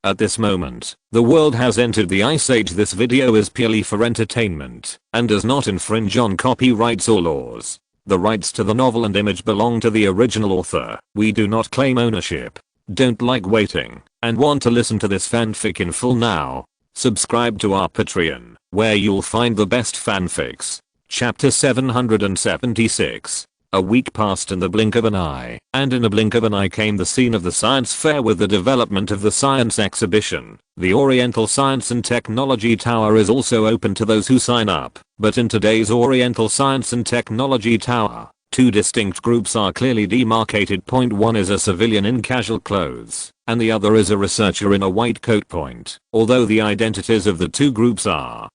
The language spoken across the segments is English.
At this moment, the world has entered the Ice Age. This video is purely for entertainment and does not infringe on copyrights or laws. The rights to the novel and image belong to the original author. We do not claim ownership. Don't like waiting and want to listen to this fanfic in full now? Subscribe to our Patreon, where you'll find the best fanfics. Chapter 776. A week passed in the blink of an eye, and in a blink of an eye came the scene of the science fair with the development of the science exhibition. The Oriental Science and Technology Tower is also open to those who sign up, but in today's Oriental Science and Technology Tower, two distinct groups are clearly demarcated. Point one is a civilian in casual clothes, and the other is a researcher in a white coat. Point, although the identities of the two groups are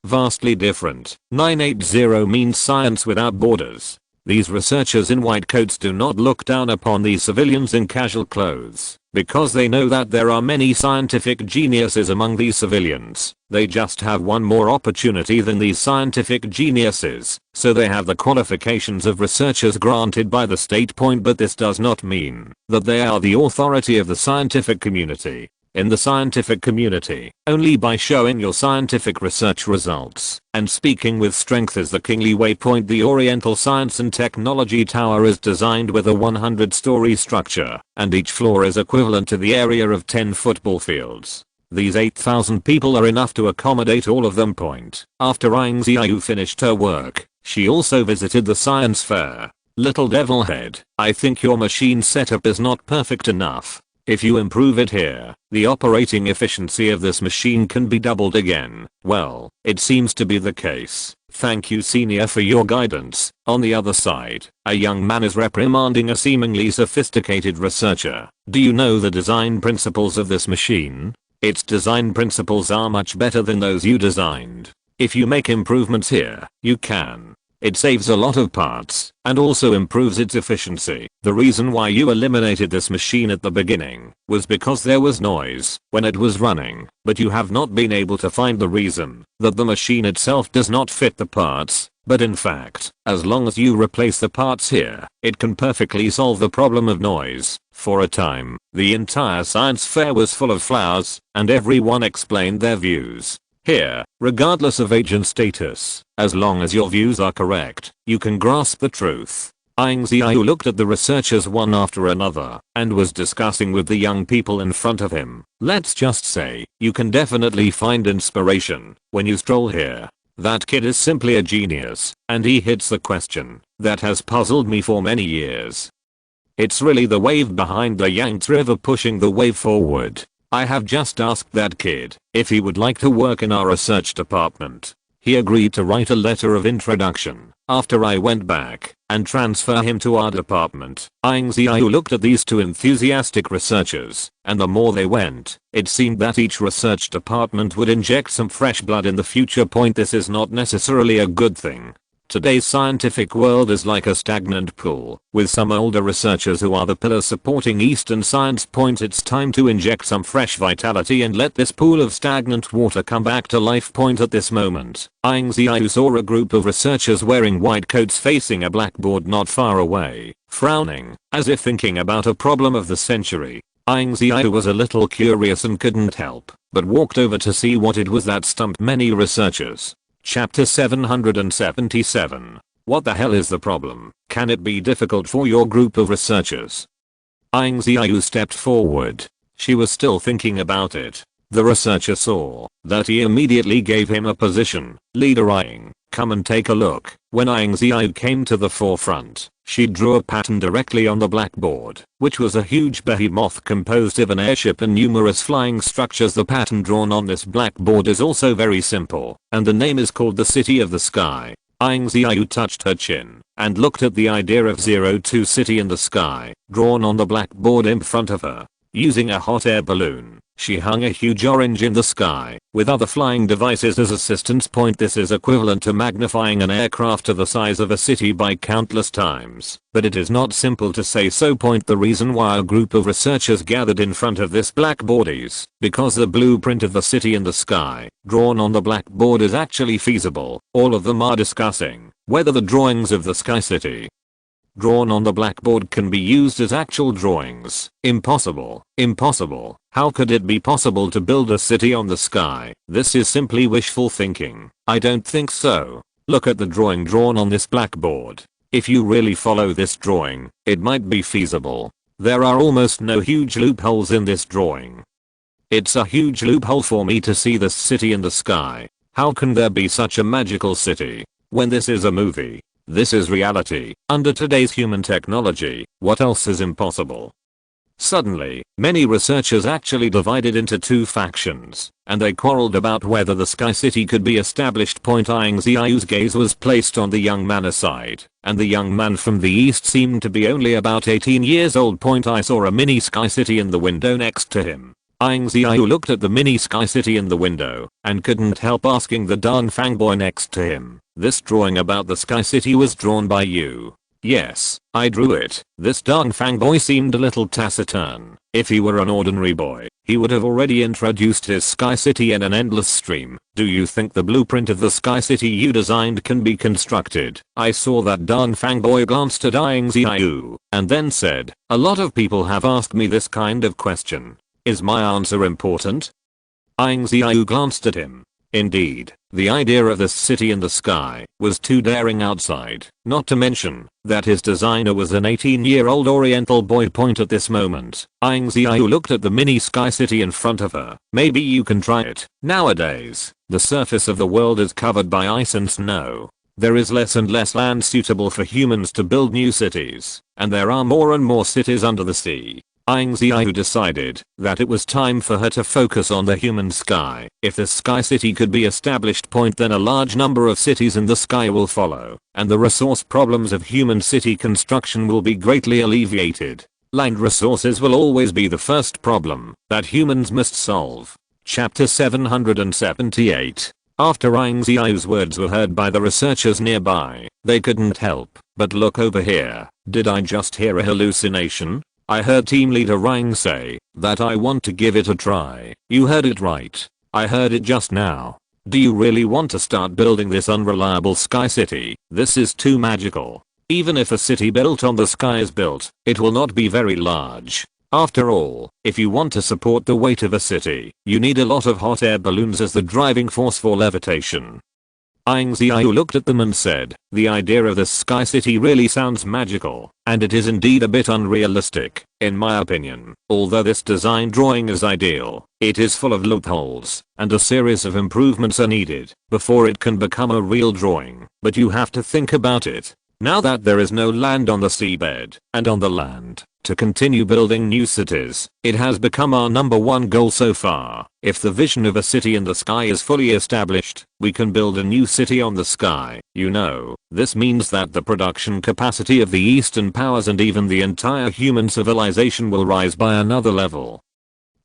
vastly different. 980 means science without borders. These researchers in white coats do not look down upon these civilians in casual clothes, because they know that there are many scientific geniuses among these civilians. They just have one more opportunity than these scientific geniuses, so they have the qualifications of researchers granted by the state. Point, but this does not mean that they are the authority of the scientific community. In the scientific community, only by showing your scientific research results and speaking with strength is the kingly way. Point, the Oriental Science and Technology Tower is designed with a 100-story structure, and each floor is equivalent to the area of 10 football fields. These 8,000 people are enough to accommodate all of them. Point. After Ying Ziyue finished her work, she also visited the science fair. Little devilhead, I think your machine setup is not perfect enough. If you improve it here, the operating efficiency of this machine can be doubled again. Well, it seems to be the case. Thank you, senior, for your guidance. On the other side, a young man is reprimanding a seemingly sophisticated researcher. Do you know the design principles of this machine? Its design principles are much better than those you designed. If you make improvements here, you can. It saves a lot of parts and also improves its efficiency. The reason why you eliminated this machine at the beginning was because there was noise when it was running, but you have not been able to find the reason that the machine itself does not fit the parts. But in fact, as long as you replace the parts here, it can perfectly solve the problem of noise. For a time, the entire science fair was full of flowers, and everyone explained their views. Here, regardless of age and status, as long as your views are correct, you can grasp the truth. Ying Ziyue looked at the researchers one after another and was discussing with the young people in front of him. Let's just say, you can definitely find inspiration when you stroll here. That kid is simply a genius, and he hits the question that has puzzled me for many years. It's really the wave behind the Yangtze River pushing the wave forward. I have just asked that kid if he would like to work in our research department. He agreed to write a letter of introduction after I went back and transfer him to our department. Ying Ziyue looked at these two enthusiastic researchers, and the more they went, it seemed that each research department would inject some fresh blood in the future. Point, this is not necessarily a good thing. Today's scientific world is like a stagnant pool, with some older researchers who are the pillars supporting Eastern science. Point, it's time to inject some fresh vitality and let this pool of stagnant water come back to life. Point, at this moment, Ying Ziyue saw a group of researchers wearing white coats facing a blackboard not far away, frowning, as if thinking about a problem of the century. Ying Ziyue was a little curious and couldn't help but walked over to see what it was that stumped many researchers. Chapter 777. What the hell is the problem? Can it be difficult for your group of researchers? Ying Ziyue stepped forward. She was still thinking about it. The researcher saw that he immediately gave him a position. Leader Ying, come and take a look. When Ying Ziyue came to the forefront, she drew a pattern directly on the blackboard, which was a huge behemoth composed of an airship and numerous flying structures. The pattern drawn on this blackboard is also very simple, and the name is called the City of the Sky. Ying Ziyue touched her chin and looked at the idea of 02 City in the sky, drawn on the blackboard in front of her. Using a hot air balloon, she hung a huge orange in the sky, with other flying devices as assistance. Point, this is equivalent to magnifying an aircraft to the size of a city by countless times, but it is not simple to say so. Point, the reason why a group of researchers gathered in front of this blackboard is because the blueprint of the city in the sky, drawn on the blackboard, is actually feasible. All of them are discussing whether the drawings of the Sky City drawn on the blackboard can be used as actual drawings. Impossible. Impossible. How could it be possible to build a city on the sky? This is simply wishful thinking. I don't think so. Look at the drawing drawn on this blackboard. If you really follow this drawing, it might be feasible. There are almost no huge loopholes in this drawing. It's a huge loophole for me to see this city in the sky. How can there be such a magical city when this is a movie? This is reality. Under today's human technology, what else is impossible? Suddenly, many researchers actually divided into two factions, and they quarreled about whether the Sky City could be established. Ying Ziyue's gaze was placed on the young man aside, and the young man from the east seemed to be only about 18 years old. I saw a mini Sky City in the window next to him. Ying Ziyue looked at the mini Sky City in the window, and couldn't help asking the darn fangboy next to him, "This drawing about the Sky City was drawn by you?" "Yes, I drew it." This darn fangboy seemed a little taciturn. If he were an ordinary boy, he would have already introduced his Sky City in an endless stream. "Do you think the blueprint of the Sky City you designed can be constructed?" I saw that darn fangboy glanced at Ying Ziyue, and then said, "A lot of people have asked me this kind of question. Is my answer important?" Ying Ziyue glanced at him. Indeed, the idea of this city in the sky was too daring outside, not to mention that his designer was an 18-year-old oriental boy. At this moment, Ying Ziyue looked at the mini Sky City in front of her. "Maybe you can try it." Nowadays, the surface of the world is covered by ice and snow. There is less and less land suitable for humans to build new cities, and there are more and more cities under the sea. Ying Ziyue decided that it was time for her to focus on the human sky. If the Sky City could be established, then a large number of cities in the sky will follow, and the resource problems of human city construction will be greatly alleviated. Land resources will always be the first problem that humans must solve. Chapter 778. After Ying Ziyue's words were heard by the researchers nearby, they couldn't help but look over here. Did I just hear a hallucination? I heard team leader Ying say that I want to give it a try. You heard it right. I heard it just now. Do you really want to start building this unreliable Sky City? This is too magical. Even if a city built on the sky is built, it will not be very large. After all, if you want to support the weight of a city, you need a lot of hot air balloons as the driving force for levitation. Ying Ziyue looked at them and said, "The idea of this Sky City really sounds magical, and it is indeed a bit unrealistic, in my opinion. Although this design drawing is ideal, it is full of loopholes, and a series of improvements are needed before it can become a real drawing. But you have to think about it. Now that there is no land on the seabed, and on the land, to continue building new cities, it has become our #1 goal so far. If the vision of a city in the sky is fully established, we can build a new city on the sky. You know, this means that the production capacity of the Eastern powers and even the entire human civilization will rise by another level."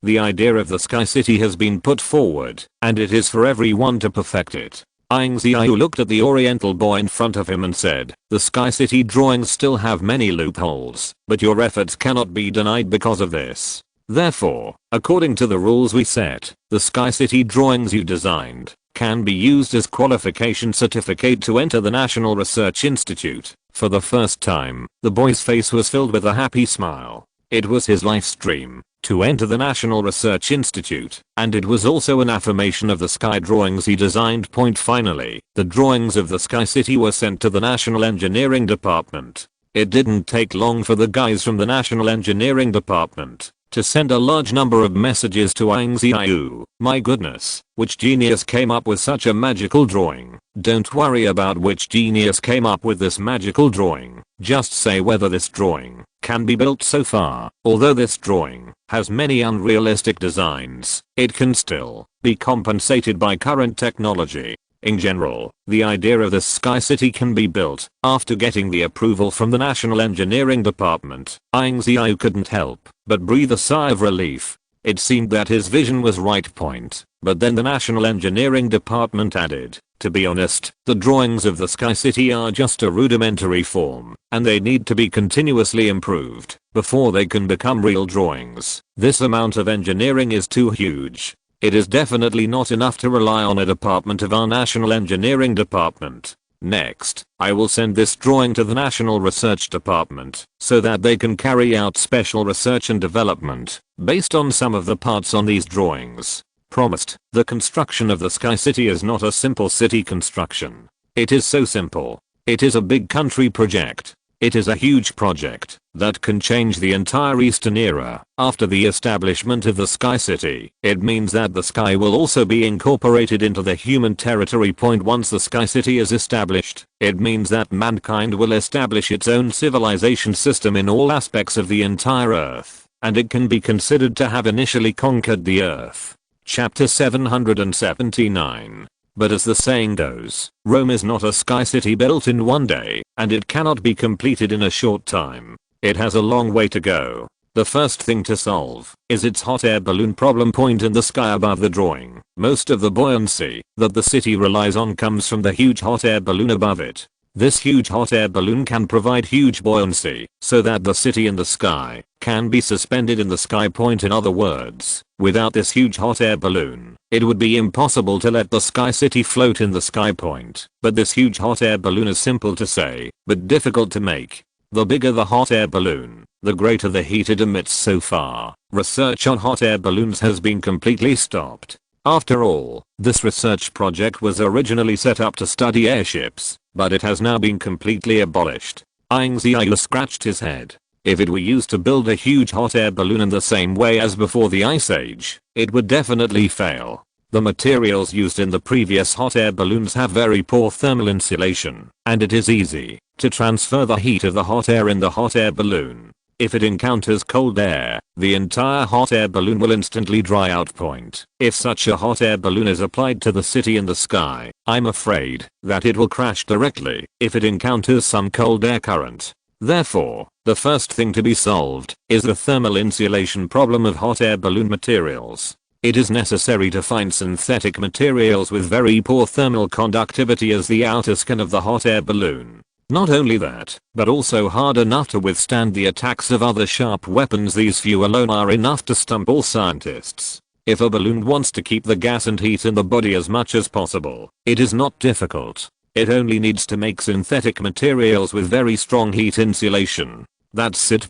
The idea of the Sky City has been put forward, and it is for everyone to perfect it. Ying Ziyue looked at the oriental boy in front of him and said, "The Sky City drawings still have many loopholes, but your efforts cannot be denied because of this. Therefore, according to the rules we set, the Sky City drawings you designed can be used as qualification certificate to enter the National Research Institute." For the first time, the boy's face was filled with a happy smile. It was his life's dream to enter the National Research Institute, and it was also an affirmation of the sky drawings he designed. Finally, the drawings of the Sky City were sent to the National Engineering Department. It didn't take long for the guys from the National Engineering Department to send a large number of messages to Ying Ziyue. "My goodness, which genius came up with such a magical drawing?" "Don't worry about which genius came up with this magical drawing. Just say whether this drawing can be built. So far, although this drawing has many unrealistic designs, it can still be compensated by current technology. In general, the idea of the Sky City can be built after getting the approval from the National Engineering Department." Ying Ziyue couldn't help but breathe a sigh of relief. It seemed that his vision was right. But then the National Engineering Department added, "To be honest, the drawings of the Sky City are just a rudimentary form, and they need to be continuously improved before they can become real drawings. This amount of engineering is too huge. It is definitely not enough to rely on a department of our National Engineering Department." Next, I will send this drawing to the National Research Department so that they can carry out special research and development based on some of the parts on these drawings. Promised. The construction of the Sky City is not a simple city construction. It is so simple. It is a big country project. It is a huge project that can change the entire Eastern era. After the establishment of the Sky City, it means that the sky will also be incorporated into the human territory. Once the Sky City is established, it means that mankind will establish its own civilization system in all aspects of the entire Earth, and it can be considered to have initially conquered the Earth. Chapter 779. But as the saying goes, Rome is not a sky city built in one day, and it cannot be completed in a short time. It has a long way to go. The first thing to solve is its hot air balloon problem. Point in the sky above the drawing. Most of the buoyancy that the city relies on comes from the huge hot air balloon above it. This huge hot air balloon can provide huge buoyancy so that the city in the sky can be suspended in the sky. In other words, without this huge hot air balloon, it would be impossible to let the Sky City float in the sky. But this huge hot air balloon is simple to say, but difficult to make. The bigger the hot air balloon, the greater the heat it emits. So far, research on hot air balloons has been completely stopped. After all, this research project was originally set up to study airships, but it has now been completely abolished. Ying Ziyue scratched his head. If it were used to build a huge hot air balloon in the same way as before the Ice Age, it would definitely fail. The materials used in the previous hot air balloons have very poor thermal insulation, and it is easy to transfer the heat of the hot air in the hot air balloon. If it encounters cold air, the entire hot air balloon will instantly dry out. If such a hot air balloon is applied to the city in the sky, I'm afraid that it will crash directly if it encounters some cold air current. Therefore, the first thing to be solved is the thermal insulation problem of hot air balloon materials. It is necessary to find synthetic materials with very poor thermal conductivity as the outer skin of the hot air balloon. Not only that, but also hard enough to withstand the attacks of other sharp weapons. These few alone are enough to stump all scientists. If a balloon wants to keep the gas and heat in the body as much as possible, it is not difficult. It only needs to make synthetic materials with very strong heat insulation. That's it.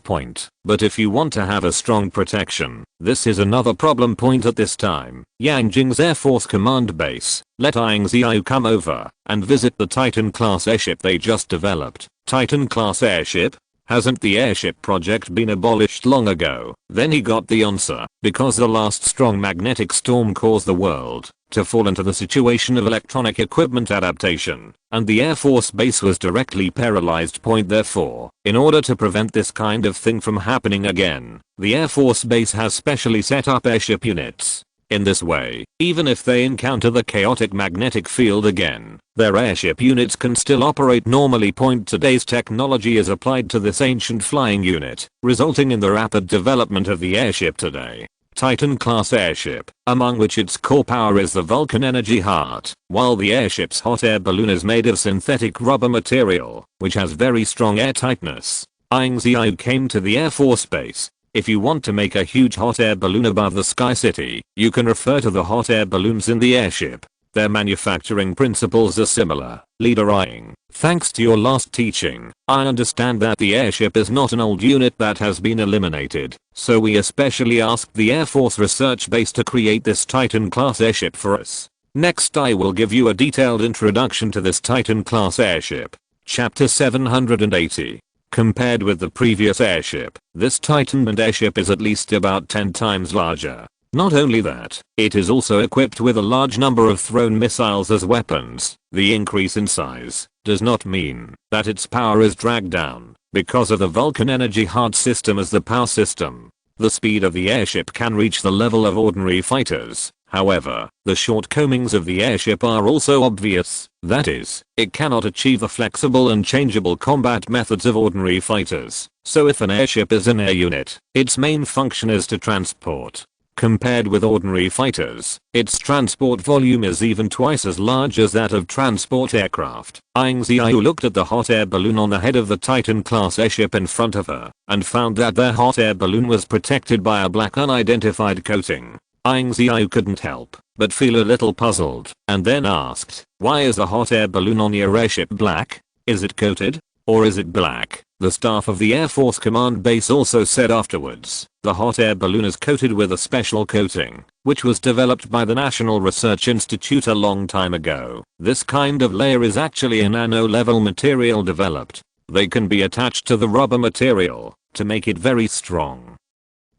But if you want to have a strong protection, this is another problem. At this time, Yanjing's Air Force Command Base let Ying Ziyue come over and visit the Titan class airship they just developed. Titan class airship? Hasn't the airship project been abolished long ago? Then he got the answer, because the last strong magnetic storm caused the world to fall into the situation of electronic equipment adaptation, and the Air Force Base was directly paralyzed. Therefore, in order to prevent this kind of thing from happening again, the Air Force Base has specially set up airship units. In this way, even if they encounter the chaotic magnetic field again, their airship units can still operate normally. Today's technology is applied to this ancient flying unit, resulting in the rapid development of the airship today. Titan class airship, among which its core power is the Vulcan energy heart, while the airship's hot air balloon is made of synthetic rubber material, which has very strong air tightness. Ying Ziyue came to the Air Force Base. If you want to make a huge hot air balloon above the Sky City, you can refer to the hot air balloons in the airship. Their manufacturing principles are similar. Leader Ying, thanks to your last teaching, I understand that the airship is not an old unit that has been eliminated, so we especially asked the Air Force Research Base to create this Titan class airship for us. Next I will give you a detailed introduction to this Titan class airship. Chapter 780. Compared with the previous airship, this Titan airship is at least about 10 times larger. Not only that, it is also equipped with a large number of thrown missiles as weapons. The increase in size does not mean that its power is dragged down because of the Vulcan energy heart system as the power system. The speed of the airship can reach the level of ordinary fighters. However, the shortcomings of the airship are also obvious. That is, it cannot achieve the flexible and changeable combat methods of ordinary fighters. So if an airship is an air unit, its main function is to transport. Compared with ordinary fighters, its transport volume is even twice as large as that of transport aircraft. Ying Ziyue looked at the hot air balloon on the head of the Titan class airship in front of her, and found that their hot air balloon was protected by a black unidentified coating. Ying Ziyue couldn't help but feel a little puzzled and then asked, "Why is the hot air balloon on your airship black? Is it coated? Or is it black?" The staff of the Air Force Command Base also said afterwards, the hot air balloon is coated with a special coating, which was developed by the National Research Institute a long time ago. This kind of layer is actually a nano-level material developed. They can be attached to the rubber material to make it very strong.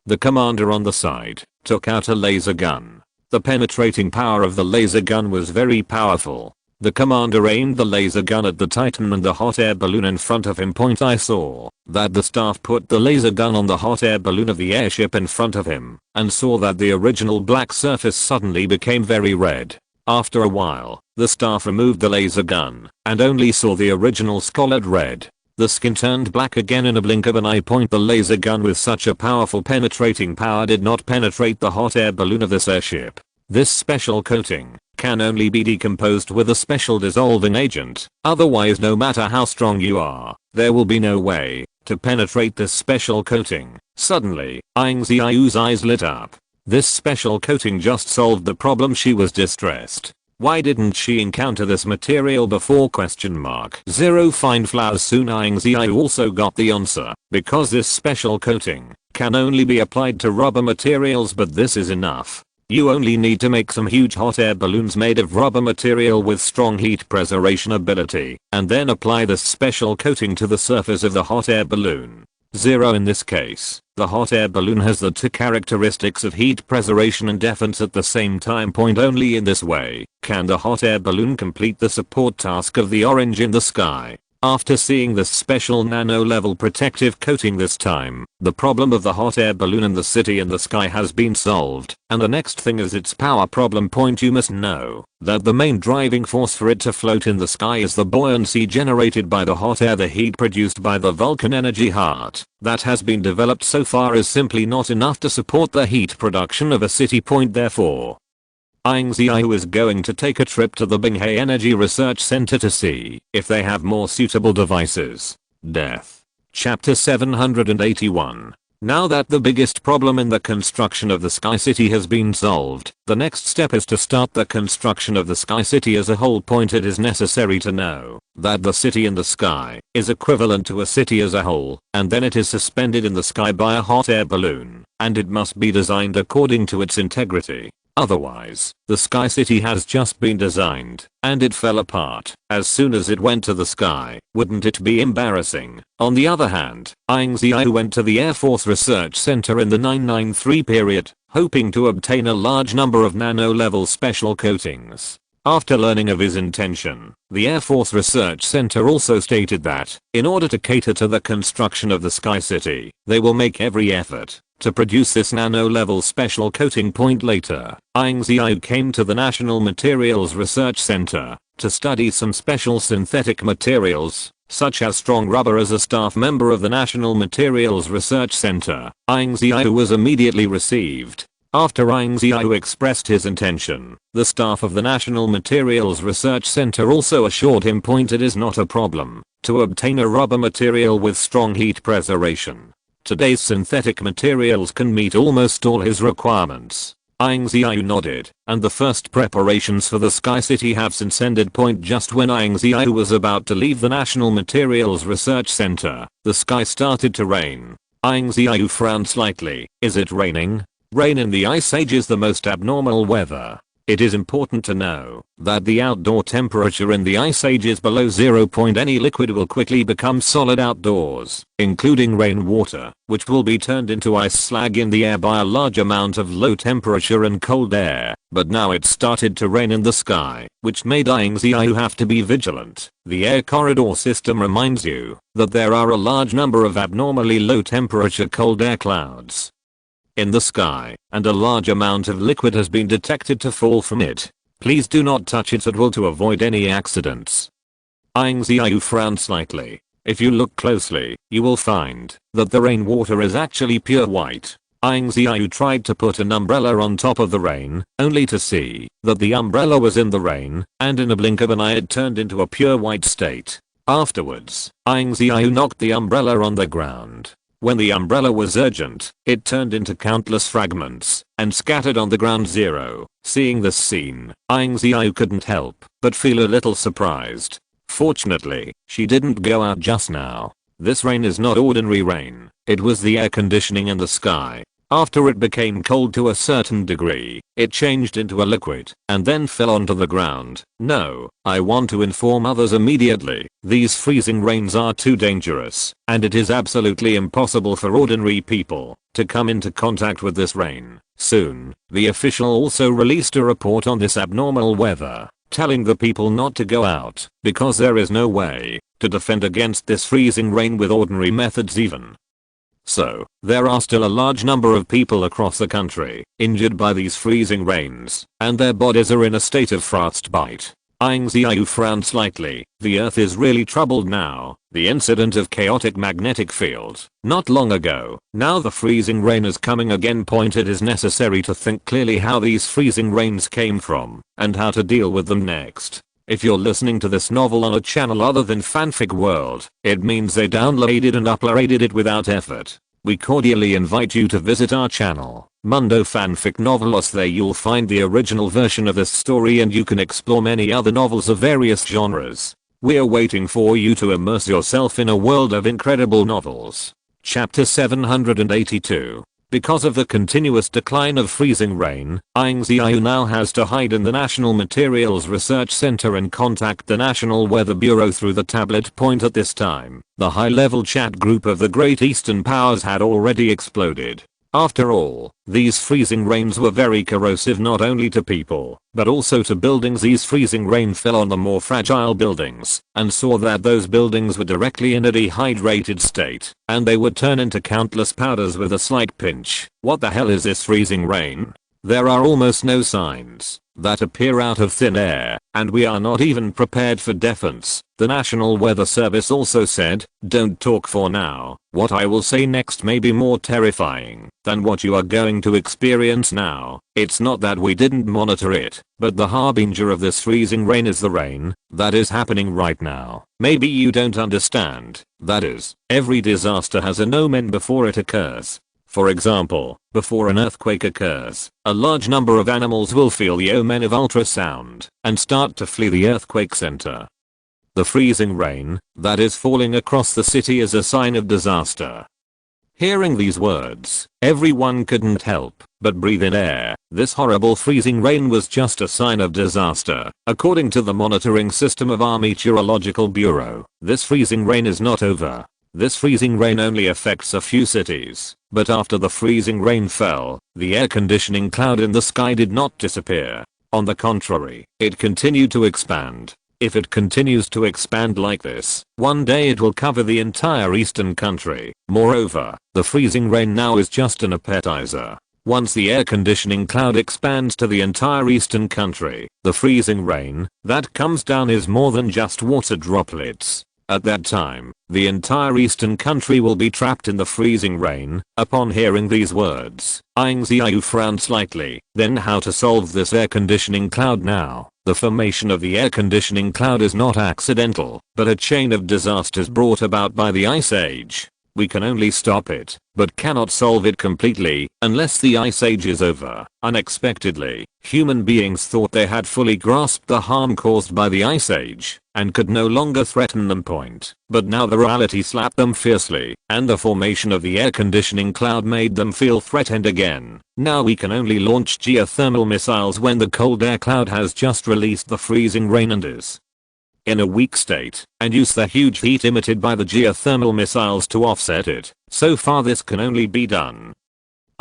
The commander on the side took out a laser gun. The penetrating power of the laser gun was very powerful. The commander aimed the laser gun at the Titan and the hot air balloon in front of him. I saw that the staff put the laser gun on the hot air balloon of the airship in front of him and saw that the original black surface suddenly became very red. After a while, the staff removed the laser gun and only saw the original scalded red. The skin turned black again in a blink of an eye. The laser gun with such a powerful penetrating power did not penetrate the hot air balloon of this airship. This special coating can only be decomposed with a special dissolving agent. Otherwise, no matter how strong you are, there will be no way to penetrate this special coating. Suddenly, Ying Ziyue's eyes lit up. This special coating just solved the problem. She was distressed. Why didn't she encounter this material before? Zero fine flowers. Soon Ying Ziyue also got the answer. Because this special coating can only be applied to rubber materials, but this is enough. You only need to make some huge hot air balloons made of rubber material with strong heat preservation ability, and then apply this special coating to the surface of the hot air balloon. Zero. In this case, the hot air balloon has the two characteristics of heat preservation and defense at the same time. Only in this way can the hot air balloon complete the support task of the orange in the sky. After seeing this special nano-level protective coating this time, the problem of the hot air balloon in the city and the sky has been solved, and the next thing is its power problem. You must know that the main driving force for it to float in the sky is the buoyancy generated by the hot air. The heat produced by the Vulcan energy heart that has been developed so far is simply not enough to support the heat production of a city. Therefore, Ying Ziyue is going to take a trip to the Xihai Energy Research Center to see if they have more suitable devices. Death. Chapter 781. Now that the biggest problem in the construction of the Sky City has been solved, the next step is to start the construction of the Sky City as a whole. It is necessary to know that the city in the sky is equivalent to a city as a whole, and then it is suspended in the sky by a hot air balloon, and it must be designed according to its integrity. Otherwise, the Sky City has just been designed, and it fell apart as soon as it went to the sky. Wouldn't it be embarrassing? On the other hand, Ying Ziyue went to the Air Force Research Center in the 993 period, hoping to obtain a large number of nano-level special coatings. After learning of his intention, the Air Force Research Center also stated that, in order to cater to the construction of the Sky City, they will make every effort to produce this nano-level special coating. Later, Ying Ziyue came to the National Materials Research Center to study some special synthetic materials, such as strong rubber. As a staff member of the National Materials Research Center, Ying Ziyue was immediately received. After Ying Ziyue expressed his intention, the staff of the National Materials Research Center also assured him. It is not a problem to obtain a rubber material with strong heat preservation. Today's synthetic materials can meet almost all his requirements. Ying Ziyue nodded, and the first preparations for the Sky City have since ended. Just when Ying Ziyue was about to leave the National Materials Research Center, the sky started to rain. Ying Ziyue frowned slightly. Is it raining? Rain in the Ice Age is the most abnormal weather. It is important to know that the outdoor temperature in the Ice Age is below 0. Any liquid will quickly become solid outdoors, including rainwater, which will be turned into ice slag in the air by a large amount of low temperature and cold air. But now it started to rain in the sky, which made Ying Ziyue have to be vigilant. The air corridor system reminds you that there are a large number of abnormally low temperature cold air clouds in the sky, and a large amount of liquid has been detected to fall from it. Please do not touch it at all to avoid any accidents. Ying Ziyue frowned slightly. If you look closely, you will find that the rainwater is actually pure white. Ying Ziyue tried to put an umbrella on top of the rain, only to see that the umbrella was in the rain, and in a blink of an eye it turned into a pure white state. Afterwards, Ying Ziyue knocked the umbrella on the ground. When the umbrella was urgent, it turned into countless fragments and scattered on the ground zero. Seeing this scene, Ying Ziyue couldn't help but feel a little surprised. Fortunately, she didn't go out just now. This rain is not ordinary rain. It was the air conditioning in the sky. After it became cold to a certain degree, it changed into a liquid and then fell onto the ground. No, I want to inform others immediately. These freezing rains are too dangerous, and it is absolutely impossible for ordinary people to come into contact with this rain. Soon, the official also released a report on this abnormal weather, telling the people not to go out because there is no way to defend against this freezing rain with ordinary methods even. So, there are still a large number of people across the country injured by these freezing rains, and their bodies are in a state of frostbite. Ying Ziyue frowned slightly. The earth is really troubled now. The incident of chaotic magnetic field not long ago. Now the freezing rain is coming again. It is necessary to think clearly how these freezing rains came from and how to deal with them next. If you're listening to this novel on a channel other than Fanfic World, it means they downloaded and uploaded it without effort. We cordially invite you to visit our channel, Mundo Fanfic Novelos. There you'll find the original version of this story and you can explore many other novels of various genres. We're waiting for you to immerse yourself in a world of incredible novels. Chapter 782. Because of the continuous decline of freezing rain, Ying Ziyue now has to hide in the National Materials Research Center and contact the National Weather Bureau through the tablet. At this time, the high-level chat group of the Great Eastern Powers had already exploded. After all, these freezing rains were very corrosive not only to people, but also to buildings. These freezing rain fell on the more fragile buildings and saw that those buildings were directly in a dehydrated state, and they would turn into countless powders with a slight pinch. What the hell is this freezing rain? There are almost no signs that appear out of thin air, and we are not even prepared for defense. The National Weather Service also said, don't talk for now. What I will say next may be more terrifying than what you are going to experience now. It's not that we didn't monitor it, but the harbinger of this freezing rain is the rain that is happening right now. Maybe you don't understand. That is, every disaster has an omen before it occurs. For example, before an earthquake occurs, a large number of animals will feel the omen of ultrasound and start to flee the earthquake center. The freezing rain that is falling across the city is a sign of disaster. Hearing these words, everyone couldn't help but breathe in air. This horrible freezing rain was just a sign of disaster. According to the monitoring system of our meteorological bureau, this freezing rain is not over. This freezing rain only affects a few cities, but after the freezing rain fell, the air conditioning cloud in the sky did not disappear. On the contrary, it continued to expand. If it continues to expand like this, one day it will cover the entire eastern country. Moreover, the freezing rain now is just an appetizer. Once the air conditioning cloud expands to the entire eastern country, the freezing rain that comes down is more than just water droplets. At that time, the entire eastern country will be trapped in the freezing rain. Upon hearing these words, Ying Ziyue frowned slightly. Then how to solve this air conditioning cloud now? The formation of the air conditioning cloud is not accidental, but a chain of disasters brought about by the Ice Age. We can only stop it, but cannot solve it completely unless the Ice Age is over. Unexpectedly, human beings thought they had fully grasped the harm caused by the Ice Age and could no longer threaten them. But now the reality slapped them fiercely, and the formation of the air conditioning cloud made them feel threatened again. Now we can only launch geothermal missiles when the cold air cloud has just released the freezing rain and is in a weak state, and use the huge heat emitted by the geothermal missiles to offset it. So far this can only be done.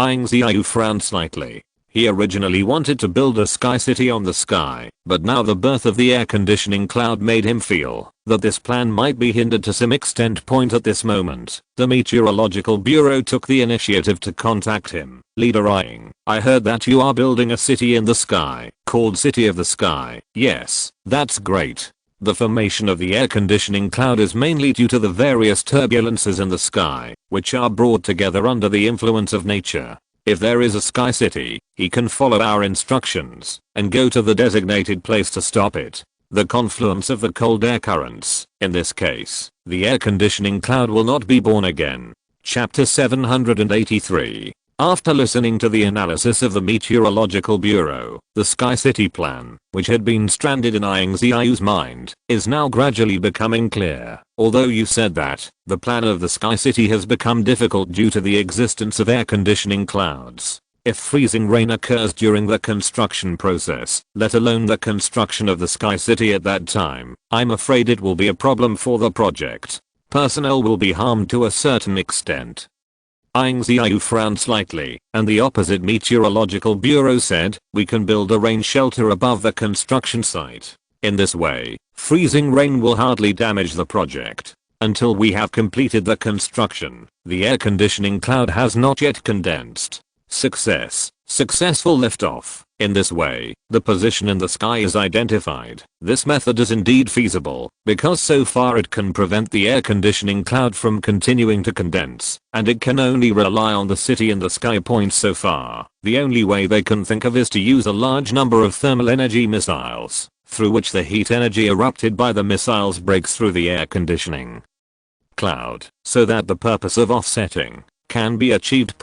Ying Ziyue frowned slightly. He originally wanted to build a sky city on the sky, but now the birth of the air conditioning cloud made him feel that this plan might be hindered to some extent. At this moment, the Meteorological Bureau took the initiative to contact him. Leader Ying, I heard that you are building a city in the sky, called City of the Sky. Yes, that's great. The formation of the air conditioning cloud is mainly due to the various turbulences in the sky, which are brought together under the influence of nature. If there is a sky city, he can follow our instructions and go to the designated place to stop it. The confluence of the cold air currents, in this case, the air conditioning cloud will not be born again. Chapter 783. After listening to the analysis of the Meteorological Bureau, the Sky City plan, which had been stranded in Ying Ziyue's mind, is now gradually becoming clear. Although you said that, the plan of the Sky City has become difficult due to the existence of air conditioning clouds. If freezing rain occurs during the construction process, let alone the construction of the Sky City at that time, I'm afraid it will be a problem for the project. Personnel will be harmed to a certain extent. Ying Ziyue frowned slightly, and the opposite Meteorological Bureau said, we can build a rain shelter above the construction site. In this way, freezing rain will hardly damage the project. Until we have completed the construction, the air conditioning cloud has not yet condensed. Successful liftoff. In this way, the position in the sky is identified. This method is indeed feasible, because so far it can prevent the air conditioning cloud from continuing to condense, and it can only rely on the city in the sky points so far. The only way they can think of is to use a large number of thermal energy missiles, through which the heat energy erupted by the missiles breaks through the air conditioning cloud, so that the purpose of offsetting can be achieved.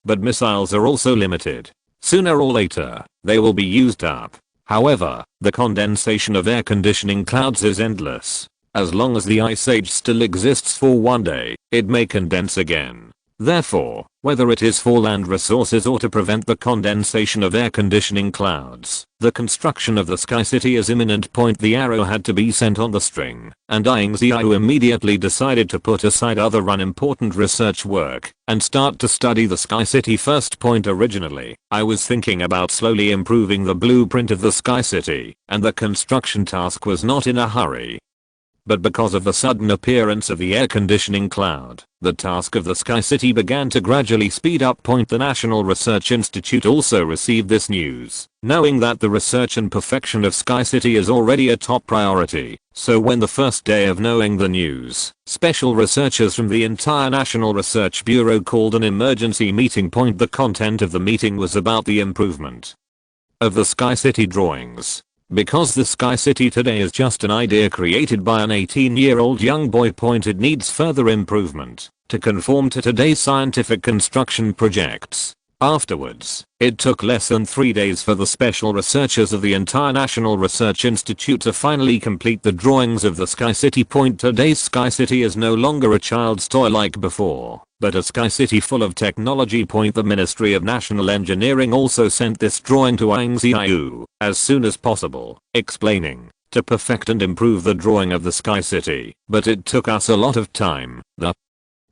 But missiles are also limited. Sooner or later, they will be used up. However, the condensation of air conditioning clouds is endless. As long as the ice age still exists for one day, it may condense again. Therefore, whether it is for land resources or to prevent the condensation of air conditioning clouds, the construction of the Sky City is imminent. The arrow had to be sent on the string, and Ying Ziyue immediately decided to put aside other unimportant research work and start to study the Sky City first. Originally, I was thinking about slowly improving the blueprint of the Sky City, and the construction task was not in a hurry. But because of the sudden appearance of the air conditioning cloud, the task of the Sky City began to gradually speed up. The National Research Institute also received this news, knowing that the research and perfection of Sky City is already a top priority. So when the first day of knowing the news, special researchers from the entire National Research Bureau called an emergency meeting. The content of the meeting was about the improvement of the Sky City drawings. Because the Sky City today is just an idea created by an 18-year-old young boy. It needs further improvement to conform to today's scientific construction projects. Afterwards, it took less than 3 days for the special researchers of the entire National Research Institute to finally complete the drawings of the Sky City. Today's Sky City is no longer a child's toy like before, but a Sky City full of technology. The Ministry of National Engineering also sent this drawing to Ying Ziyue as soon as possible, explaining to perfect and improve the drawing of the Sky City, but it took us a lot of time. The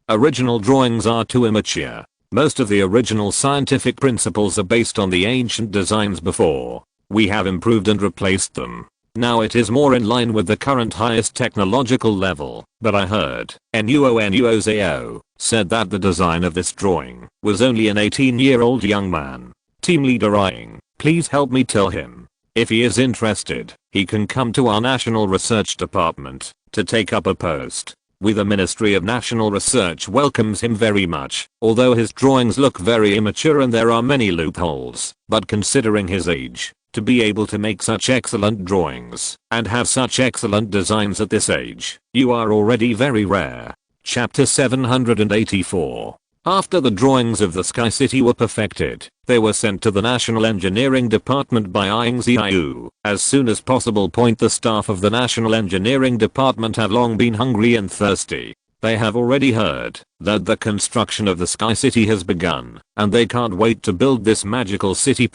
original drawings are too immature. Most of the original scientific principles are based on the ancient designs before. We have improved and replaced them. Now it is more in line with the current highest technological level. But I heard Nuo said that the design of this drawing was only an 18-year-old young man. Team leader Ying, please help me tell him. If he is interested, he can come to our National Research Department to take up a post. The Ministry of National Research welcomes him very much, although his drawings look very immature and there are many loopholes. But considering his age, to be able to make such excellent drawings and have such excellent designs at this age, you are already very rare. Chapter 784. After the drawings of the Sky City were perfected, they were sent to the National Engineering Department by Ying Ziyue as soon as possible. The staff of the National Engineering Department have long been hungry and thirsty. They have already heard that the construction of the Sky City has begun, and they can't wait to build this magical city.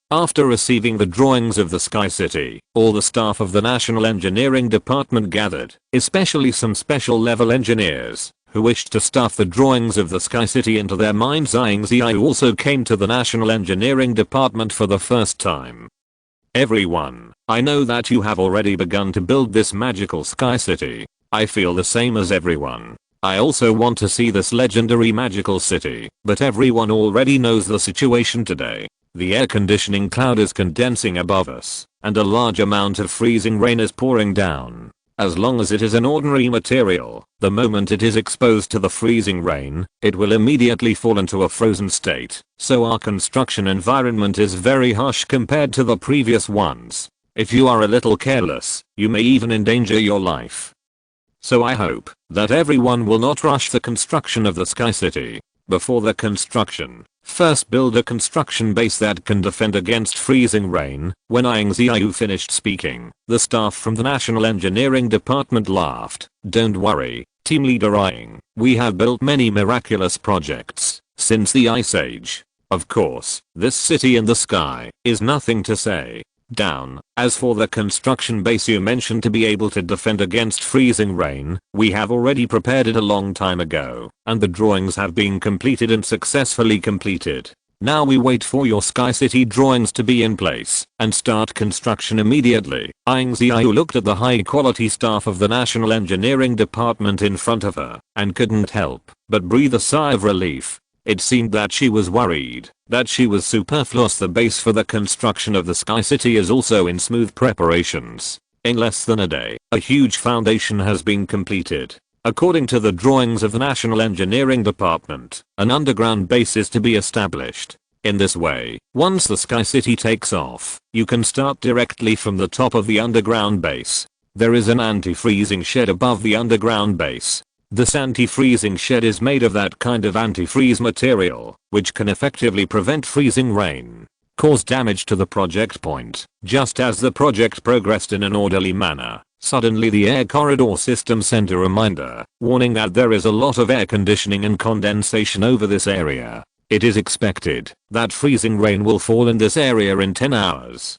After receiving the drawings of the Sky City, all the staff of the National Engineering Department gathered, especially some special level engineers who wished to stuff the drawings of the Sky City into their minds. Ying Ziyue also came to the National Engineering Department for the first time. Everyone, I know that you have already begun to build this magical Sky City. I feel the same as everyone. I also want to see this legendary magical city, but everyone already knows the situation today. The air conditioning cloud is condensing above us, and a large amount of freezing rain is pouring down. As long as it is an ordinary material, the moment it is exposed to the freezing rain, it will immediately fall into a frozen state. So our construction environment is very harsh compared to the previous ones. If you are a little careless, you may even endanger your life. So I hope that everyone will not rush the construction of the Sky City. Before the construction, first build a construction base that can defend against freezing rain. When Ying Ziyue finished speaking, the staff from the National Engineering Department laughed. Don't worry, Team Leader Ying, we have built many miraculous projects since the Ice Age. Of course, this city in the sky is nothing to say down. As for the construction base you mentioned to be able to defend against freezing rain, we have already prepared it a long time ago, and the drawings have been completed and successfully completed. Now we wait for your Sky City drawings to be in place and start construction immediately. Ying Ziyue looked at the high quality staff of the National Engineering Department in front of her and couldn't help but breathe a sigh of relief. It seemed that she was worried that she was superfluous. The base for the construction of the Sky City is also in smooth preparations. In less than a day, a huge foundation has been completed. According to the drawings of the National Engineering Department, an underground base is to be established. In this way, once the Sky City takes off, you can start directly from the top of the underground base. There is an anti-freezing shed above the underground base. This anti-freezing shed is made of that kind of anti-freeze material, which can effectively prevent freezing rain, cause damage to the project point. Just as the project progressed in an orderly manner, suddenly the air corridor system sent a reminder, warning that there is a lot of air conditioning and condensation over this area. It is expected that freezing rain will fall in this area in 10 hours.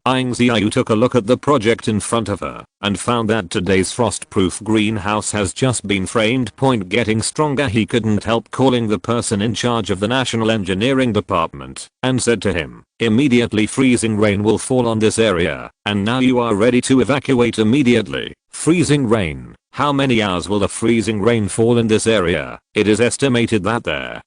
Ying Ziyue took a look at the project in front of her and found that today's frost-proof greenhouse has just been framed. Getting stronger. He couldn't help calling the person in charge of the National Engineering Department and said to him, immediately freezing rain will fall on this area, and now you are ready to evacuate immediately. Freezing rain. How many hours will the freezing rain fall in this area? It is estimated that there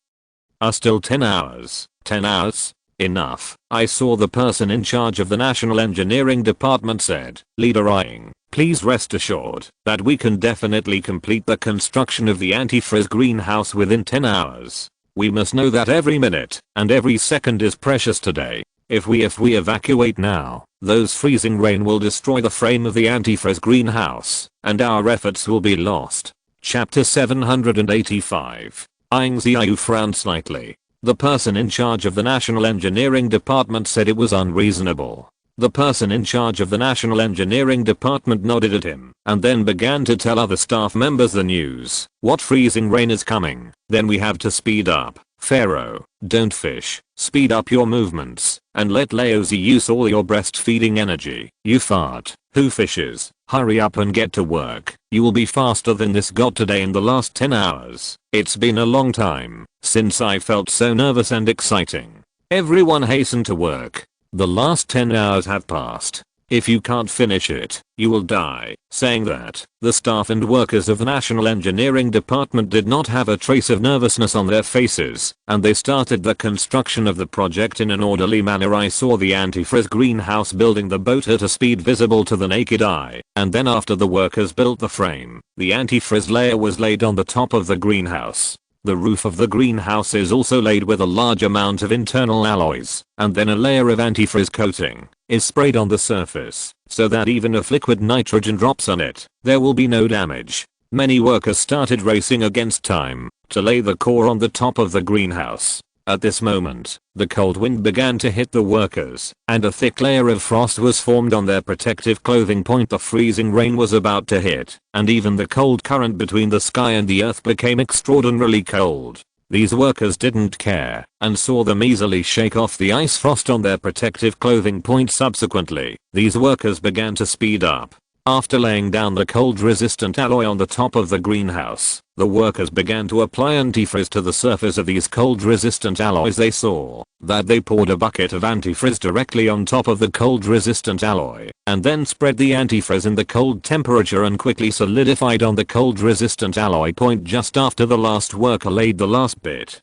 are still 10 hours. 10 hours? Enough. I saw the person in charge of the National Engineering Department said, Leader Ying, please rest assured that we can definitely complete the construction of the anti-freeze greenhouse within 10 hours. We must know that every minute and every second is precious today. If we evacuate now, those freezing rain will destroy the frame of the anti-freeze greenhouse, and our efforts will be lost. Chapter 785. Ying Ziyue frowned slightly. The person in charge of the National Engineering Department said it was unreasonable. The person in charge of the National Engineering Department nodded at him and then began to tell other staff members the news. What freezing rain is coming? Then we have to speed up. Pharaoh, don't fish. Speed up your movements and let Laozi use all your breastfeeding energy. You fart. Who fishes? Hurry up and get to work. You will be faster than this god today in the last 10 hours. It's been a long time since I felt so nervous and exciting. Everyone hasten to work. The last 10 hours have passed. If you can't finish it, you will die. Saying that, the staff and workers of the National Engineering Department did not have a trace of nervousness on their faces, and they started the construction of the project in an orderly manner. I saw the anti-freeze greenhouse building the boat at a speed visible to the naked eye, and then after the workers built the frame, the anti-freeze layer was laid on the top of the greenhouse. The roof of the greenhouse is also laid with a large amount of internal alloys, and then a layer of anti-freeze coating is sprayed on the surface, so that even if liquid nitrogen drops on it, there will be no damage. Many workers started racing against time to lay the core on the top of the greenhouse. At this moment, the cold wind began to hit the workers, and a thick layer of frost was formed on their protective clothing. The freezing rain was about to hit, and even the cold current between the sky and the earth became extraordinarily cold. These workers didn't care, and saw them easily shake off the ice frost on their protective clothing. Subsequently, these workers began to speed up. After laying down the cold-resistant alloy on the top of the greenhouse, the workers began to apply antifreeze to the surface of these cold-resistant alloys. They saw that they poured a bucket of antifreeze directly on top of the cold-resistant alloy, and then spread the antifreeze in the cold temperature and quickly solidified on the cold-resistant alloy. Just after the last worker laid the last bit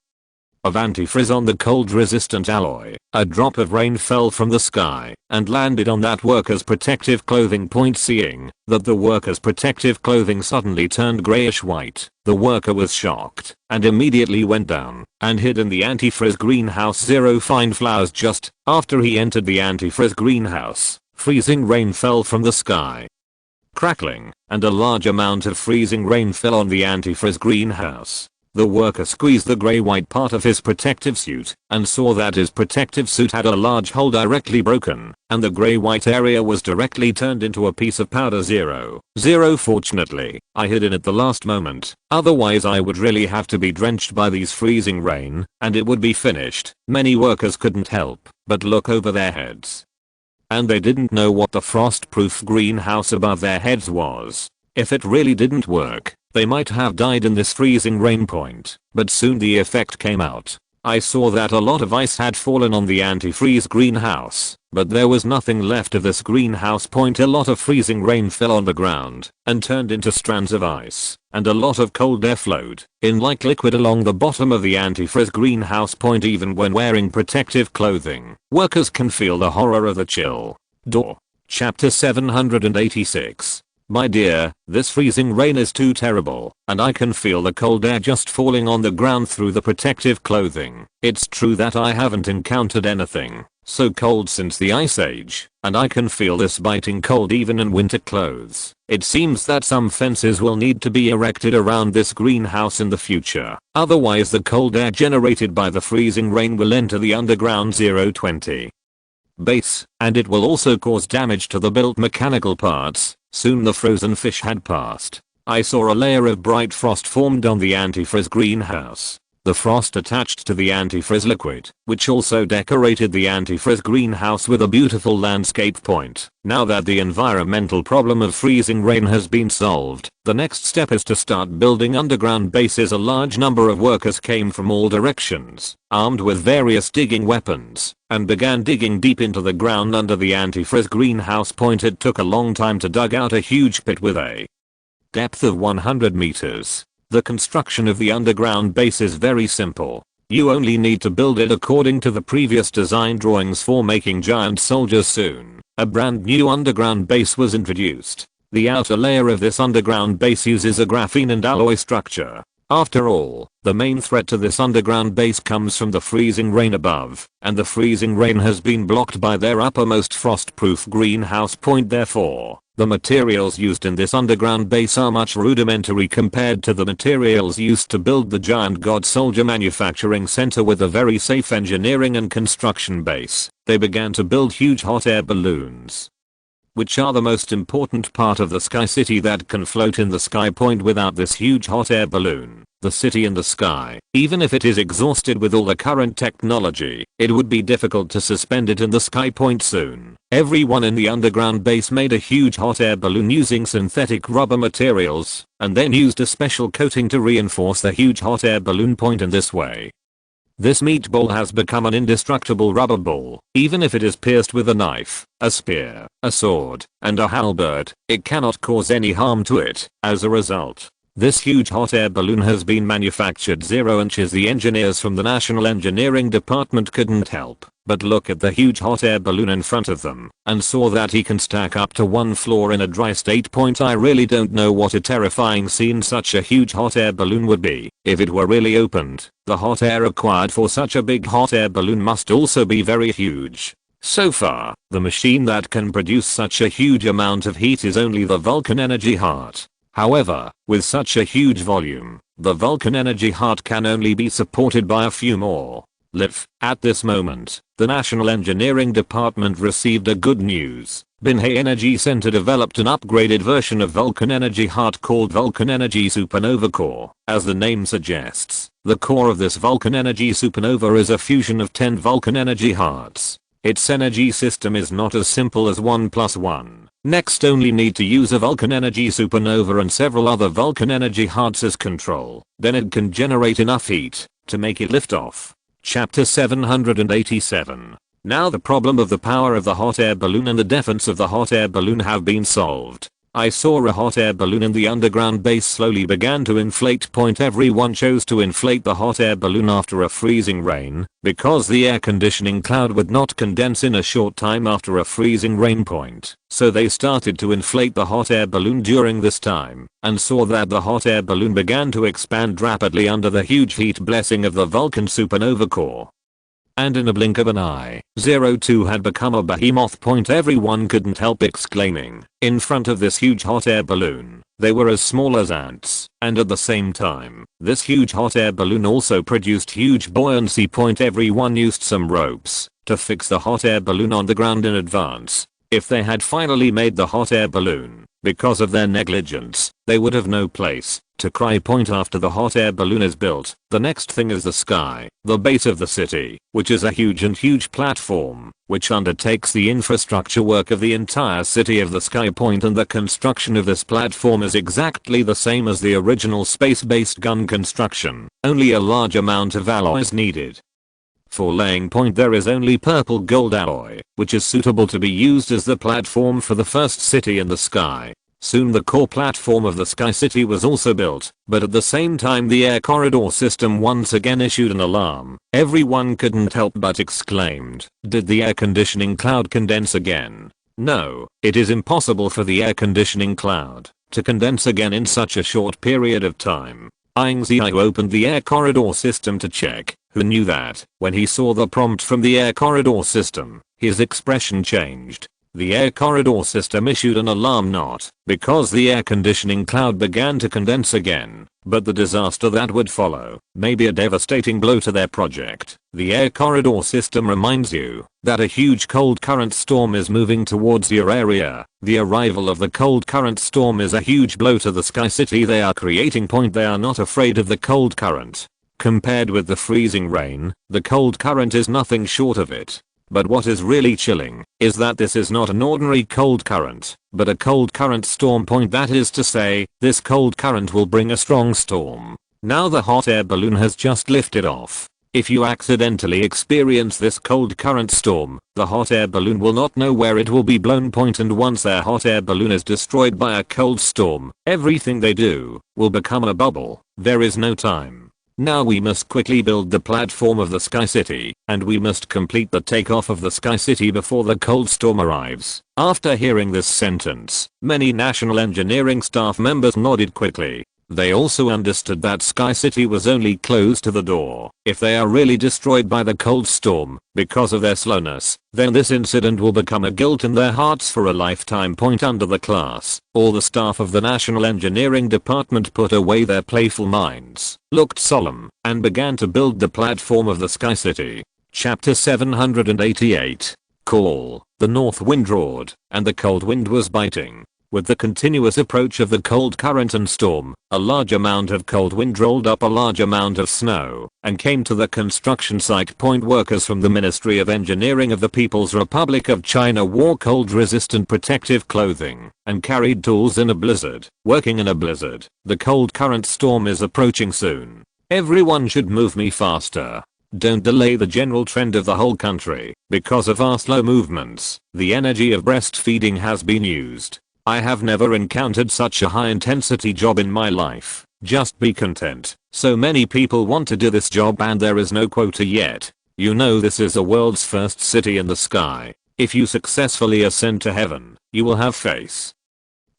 of antifreeze on the cold-resistant alloy, a drop of rain fell from the sky and landed on that worker's protective clothing. Seeing that the worker's protective clothing suddenly turned grayish white, the worker was shocked and immediately went down and hid in the antifreeze greenhouse. Zero fine flowers. Just after he entered the antifreeze greenhouse, freezing rain fell from the sky. crackling, and a large amount of freezing rain fell on the antifreeze greenhouse. The worker squeezed the grey-white part of his protective suit and saw that his protective suit had a large hole directly broken, and the grey-white area was directly turned into a piece of powder zero. Fortunately, I hid in at the last moment, otherwise I would really have to be drenched by these freezing rain, and it would be finished. Many workers couldn't help but look over their heads. And they didn't know what the frost-proof greenhouse above their heads was. If it really didn't work, they might have died in this freezing rain point, but soon the effect came out. I saw that a lot of ice had fallen on the antifreeze greenhouse, but there was nothing left of this greenhouse point. A lot of freezing rain fell on the ground and turned into strands of ice, and a lot of cold air flowed in like liquid along the bottom of the antifreeze greenhouse point. Even when wearing protective clothing, workers can feel the horror of the chill. Chapter 786. My dear, this freezing rain is too terrible, and I can feel the cold air just falling on the ground through the protective clothing. It's true that I haven't encountered anything so cold since the Ice Age, and I can feel this biting cold even in winter clothes. It seems that some fences will need to be erected around this greenhouse in the future, otherwise the cold air generated by the freezing rain will enter the underground 020 base, and it will also cause damage to the built mechanical parts. Soon the frozen fish had passed. I saw a layer of bright frost formed on the antifreeze greenhouse. The frost attached to the antifreeze liquid, which also decorated the antifreeze greenhouse with a beautiful landscape point. Now that the environmental problem of freezing rain has been solved, the next step is to start building underground bases. A large number of workers came from all directions, armed with various digging weapons, and began digging deep into the ground under the antifreeze greenhouse point. It took a long time to dig out a huge pit with a depth of 100 meters. The construction of the underground base is very simple. You only need to build it according to the previous design drawings for making giant soldiers. Soon, a brand new underground base was introduced. The outer layer of this underground base uses a graphene and alloy structure. After all, the main threat to this underground base comes from the freezing rain above, and the freezing rain has been blocked by their uppermost frost-proof greenhouse point. Therefore, the materials used in this underground base are much rudimentary compared to the materials used to build the giant God Soldier manufacturing center. With a very safe engineering and construction base, they began to build huge hot air balloons, which are the most important part of the Sky City that can float in the sky point. Without this huge hot air balloon, the city in the sky, even if it is exhausted with all the current technology, it would be difficult to suspend it in the sky point. Soon, everyone in the underground base made a huge hot air balloon using synthetic rubber materials, and then used a special coating to reinforce the huge hot air balloon point. In this way, this meatball has become an indestructible rubber ball. Even if it is pierced with a knife, a spear, a sword, and a halberd, it cannot cause any harm to it. As a result, this huge hot air balloon has been manufactured 0 inches. The engineers from the National Engineering Department couldn't help but look at the huge hot air balloon in front of them and saw that he can stack up to one floor in a dry state. I really don't know what a terrifying scene such a huge hot air balloon would be if it were really opened. The hot air required for such a big hot air balloon must also be very huge. So far, the machine that can produce such a huge amount of heat is only the Vulcan Energy Heart. However, with such a huge volume, the Vulcan Energy Heart can only be supported by a few more. At this moment, the National Engineering Department received a good news. Xihai Energy Center developed an upgraded version of Vulcan Energy Heart called Vulcan Energy Supernova Core. As the name suggests, the core of this Vulcan Energy Supernova is a fusion of 10 Vulcan Energy Hearts. Its energy system is not as simple as 1 + 1. Next, only need to use a Vulcan Energy Supernova and several other Vulcan Energy Hearts as control. Then it can generate enough heat to make it lift off. Chapter 787. Now the problem of the power of the hot air balloon and the defense of the hot air balloon have been solved. I saw a hot air balloon in the underground base slowly began to inflate. Everyone chose to inflate the hot air balloon after a freezing rain, because the air conditioning cloud would not condense in a short time after a freezing rain point. So they started to inflate the hot air balloon during this time, and saw that the hot air balloon began to expand rapidly under the huge heat blessing of the Vulcan supernova core. and in a blink of an eye, 02 had become a behemoth. Everyone couldn't help exclaiming. In front of this huge hot air balloon, they were as small as ants, and at the same time, this huge hot air balloon also produced huge buoyancy. Everyone used some ropes to fix the hot air balloon on the ground in advance. If they had finally made the hot air balloon, because of their negligence, they would have no place to cry. After the hot air balloon is built, the next thing is the sky, the base of the city, which is a huge platform, which undertakes the infrastructure work of the entire city of the sky. And the construction of this platform is exactly the same as the original space-based gun construction, only a large amount of alloys needed. For laying. There is only purple gold alloy, which is suitable to be used as the platform for the first city in the sky. Soon the core platform of the Sky City was also built, but at the same time the air corridor system once again issued an alarm. Everyone couldn't help but exclaimed, "Did the air conditioning cloud condense again?" No, it is impossible for the air conditioning cloud to condense again in such a short period of time. Ying Ziyue opened the air corridor system to check. Who knew that? When he saw the prompt from the air corridor system, his expression changed. The air corridor system issued an alarm not because the air conditioning cloud began to condense again, but the disaster that would follow may be a devastating blow to their project. The air corridor system reminds you that a huge cold current storm is moving towards your area. The arrival of the cold current storm is a huge blow to the Sky City they are creating. They are not afraid of the cold current. Compared with the freezing rain, the cold current is nothing short of it. But what is really chilling is that this is not an ordinary cold current, but a cold current storm. That is to say, this cold current will bring a strong storm. Now the hot air balloon has just lifted off. If you accidentally experience this cold current storm, the hot air balloon will not know where it will be blown. And once their hot air balloon is destroyed by a cold storm, everything they do will become a bubble. There is no time. Now we must quickly build the platform of the Sky City, and we must complete the takeoff of the Sky City before the cold storm arrives. After hearing this sentence, many national engineering staff members nodded quickly. They also understood that Sky City was only closed to the door. If they are really destroyed by the cold storm because of their slowness, then this incident will become a guilt in their hearts for a lifetime. Under the class, all the staff of the National Engineering Department put away their playful minds, looked solemn, and began to build the platform of the Sky City. Chapter 788. Call. The north wind roared, and the cold wind was biting. With the continuous approach of the cold current and storm, a large amount of cold wind rolled up a large amount of snow and came to the construction site. Workers from the Ministry of Engineering of the People's Republic of China wore cold-resistant protective clothing and carried tools in a blizzard. Working in a blizzard, the cold current storm is approaching soon. Everyone should move me faster. Don't delay the general trend of the whole country. Because of our slow movements, the energy of breastfeeding has been used. I have never encountered such a high intensity job in my life. Just be content. So many people want to do this job and there is no quota yet. You know this is the world's first city in the sky. If you successfully ascend to heaven, you will have face.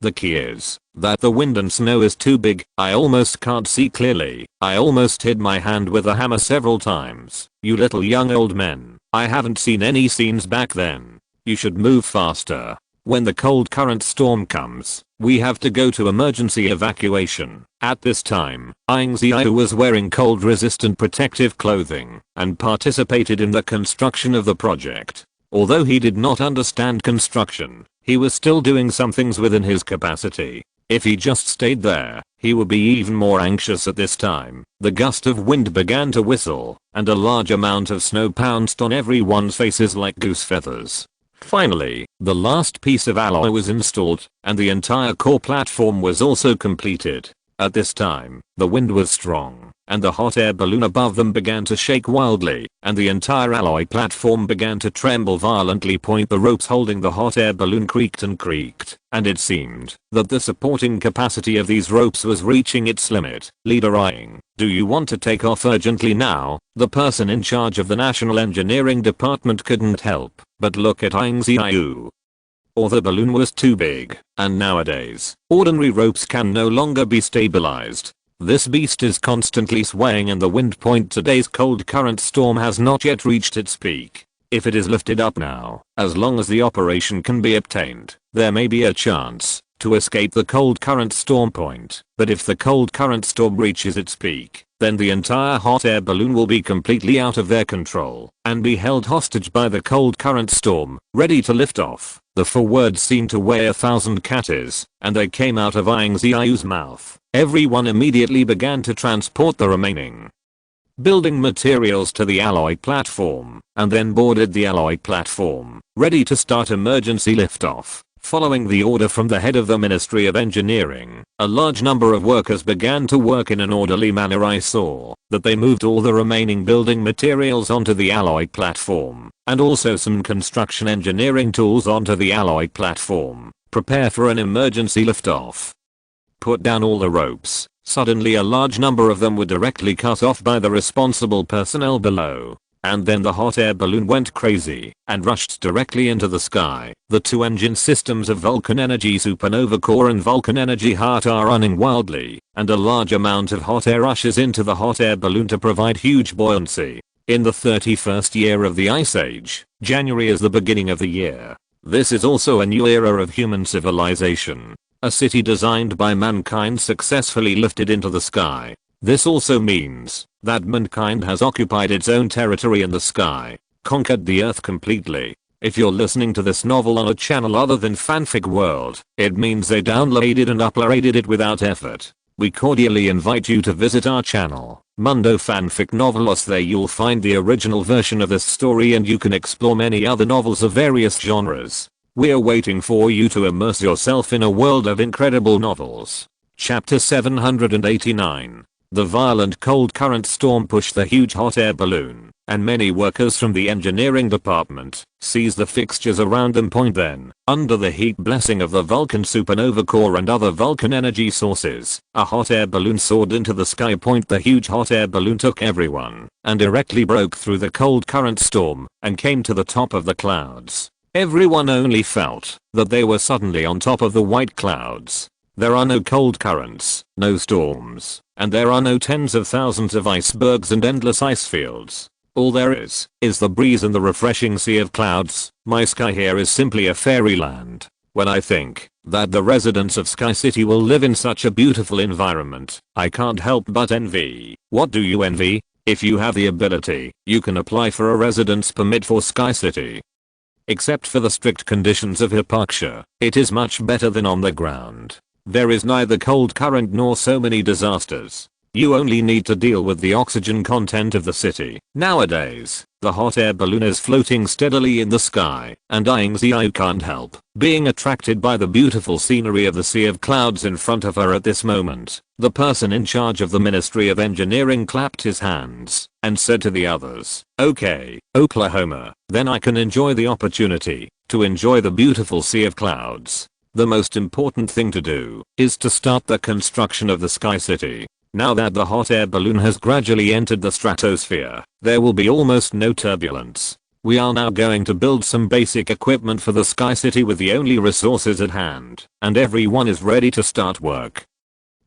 The key is that the wind and snow is too big. I almost can't see clearly. I almost hit my hand with a hammer several times. You little young old men. I haven't seen any scenes back then. You should move faster. When the cold current storm comes, we have to go to emergency evacuation. At this time, Ying Ziyue was wearing cold-resistant protective clothing and participated in the construction of the project. Although he did not understand construction, he was still doing some things within his capacity. If he just stayed there, he would be even more anxious at this time. The gust of wind began to whistle, and a large amount of snow pounced on everyone's faces like goose feathers. Finally, the last piece of alloy was installed, and the entire core platform was also completed. At this time, the wind was strong, and the hot air balloon above them began to shake wildly, and the entire alloy platform began to tremble violently. The ropes holding the hot air balloon creaked and creaked, and it seemed that the supporting capacity of these ropes was reaching its limit. Leader Ying, do you want to take off urgently now? The person in charge of the National Engineering Department couldn't help but look at Ying Ziyue. Or the balloon was too big, and nowadays, ordinary ropes can no longer be stabilized. This beast is constantly swaying and the wind point today's cold current storm has not yet reached its peak. If it is lifted up now, as long as the operation can be obtained, there may be a chance to escape the cold current storm point. But if the cold current storm reaches its peak, then the entire hot air balloon will be completely out of their control and be held hostage by the cold current storm, ready to lift off. The four words seemed to weigh 1,000 catties, and they came out of Ying Ziyue's mouth. Everyone immediately began to transport the remaining building materials to the alloy platform, and then boarded the alloy platform, ready to start emergency liftoff. Following the order from the head of the Ministry of Engineering, a large number of workers began to work in an orderly manner. I saw that they moved all the remaining building materials onto the alloy platform, and also some construction engineering tools onto the alloy platform. Prepare for an emergency liftoff. Put down all the ropes. Suddenly a large number of them were directly cut off by the responsible personnel below. And then the hot air balloon went crazy and rushed directly into the sky. The two engine systems of Vulcan Energy Supernova Core and Vulcan Energy Heart are running wildly, and a large amount of hot air rushes into the hot air balloon to provide huge buoyancy. In the 31st year of the Ice Age, January is the beginning of the year. This is also a new era of human civilization. A city designed by mankind successfully lifted into the sky. This also means that mankind has occupied its own territory in the sky, conquered the earth completely. If you're listening to this novel on a channel other than Fanfic World, it means they downloaded and uploaded it without effort. We cordially invite you to visit our channel, Mundo Fanfic Novelos. There you'll find the original version of this story and you can explore many other novels of various genres. We're waiting for you to immerse yourself in a world of incredible novels. Chapter 789. The violent cold current storm pushed the huge hot air balloon, and many workers from the engineering department seized the fixtures around them. Then, under the heat blessing of the Vulcan supernova core and other Vulcan energy sources, a hot air balloon soared into the sky. The huge hot air balloon took everyone and directly broke through the cold current storm and came to the top of the clouds. Everyone only felt that they were suddenly on top of the white clouds. There are no cold currents, no storms, and there are no tens of thousands of icebergs and endless ice fields. All there is the breeze and the refreshing sea of clouds. My sky here is simply a fairyland. When I think that the residents of Sky City will live in such a beautiful environment, I can't help but envy. What do you envy? If you have the ability, you can apply for a residence permit for Sky City. Except for the strict conditions of hypoxia, it is much better than on the ground. There is neither cold current nor so many disasters. You only need to deal with the oxygen content of the city. Nowadays, the hot air balloon is floating steadily in the sky, and Ying Ziyue can't help being attracted by the beautiful scenery of the sea of clouds in front of her at this moment. The person in charge of the Ministry of Engineering clapped his hands and said to the others, "Okay, Oklahoma, then I can enjoy the opportunity to enjoy the beautiful sea of clouds. The most important thing to do is to start the construction of the Sky City. Now that the hot air balloon has gradually entered the stratosphere, there will be almost no turbulence. We are now going to build some basic equipment for the Sky City with the only resources at hand, and everyone is ready to start work."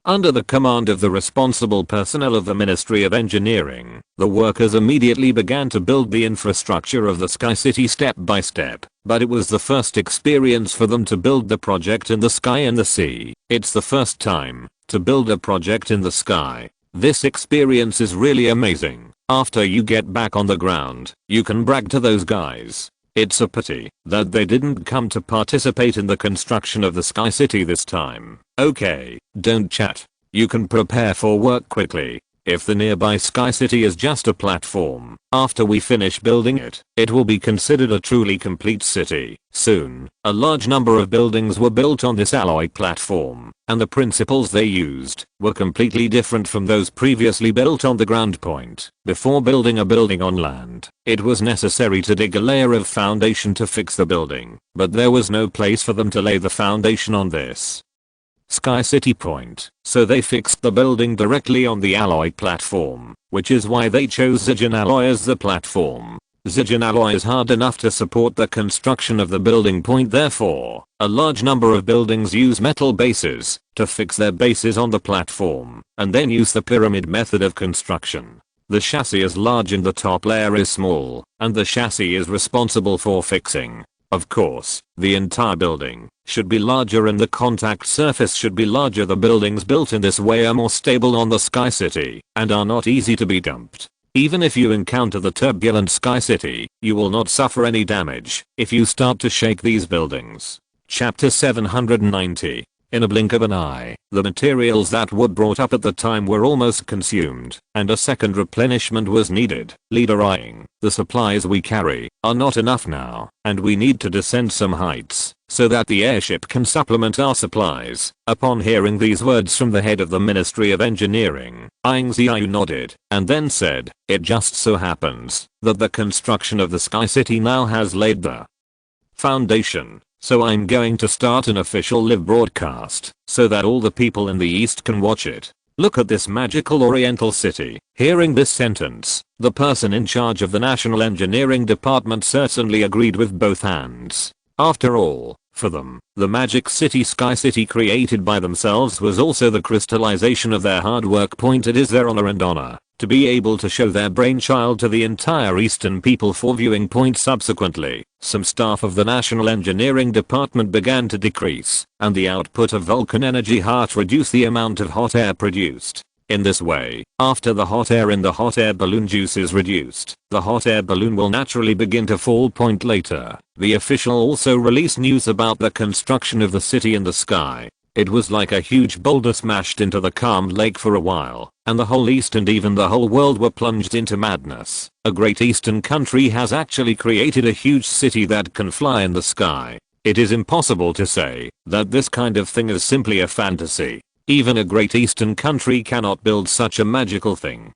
Under the command of the responsible personnel of the Ministry of Engineering, the workers immediately began to build the infrastructure of the Sky City step by step. But it was the first experience for them to build the project in the sky and the sea. It's the first time to build a project in the sky. This experience is really amazing. After you get back on the ground, you can brag to those guys. It's a pity that they didn't come to participate in the construction of the Sky City this time. Okay, don't chat. You can prepare for work quickly. If the nearby Sky City is just a platform, after we finish building it, it will be considered a truly complete city. Soon, a large number of buildings were built on this alloy platform, and the principles they used were completely different from those previously built on the ground point. Before building a building on land, it was necessary to dig a layer of foundation to fix the building, but there was no place for them to lay the foundation on this Sky City point, so they fixed the building directly on the alloy platform, which is why they chose Zhejiang alloy as the platform. Zhejiang alloy is hard enough to support the construction of the building point, therefore, a large number of buildings use metal bases to fix their bases on the platform, and then use the pyramid method of construction. The chassis is large and the top layer is small, and the chassis is responsible for fixing. Of course, the entire building should be larger and the contact surface should be larger. The buildings built in this way are more stable on the Sky City and are not easy to be dumped. Even if you encounter the turbulent Sky City, you will not suffer any damage if you start to shake these buildings. Chapter 790. In a blink of an eye, the materials that were brought up at the time were almost consumed, and a second replenishment was needed. Leader Ying, the supplies we carry are not enough now, and we need to descend some heights so that the airship can supplement our supplies. Upon hearing these words from the head of the Ministry of Engineering, Ying Ziyue nodded, and then said, "It just so happens that the construction of the Sky City now has laid the foundation. So I'm going to start an official live broadcast so that all the people in the East can watch it. Look at this magical Oriental city." Hearing this sentence, the person in charge of the National Engineering Department certainly agreed with both hands. After all, for them, the magic city Sky City created by themselves was also the crystallization of their hard work. It is their honor and honor to be able to show their brainchild to the entire Eastern people for viewing. Subsequently, some staff of the National Engineering Department began to decrease, and the output of Vulcan energy heart reduced the amount of hot air produced. In this way, after the hot air in the hot air balloon juice is reduced, the hot air balloon will naturally begin to fall. Later, the official also released news about the construction of the city in the sky. It was like a huge boulder smashed into the calmed lake for a while, and the whole East and even the whole world were plunged into madness. A great Eastern country has actually created a huge city that can fly in the sky. It is impossible to say that this kind of thing is simply a fantasy. Even a great Eastern country cannot build such a magical thing.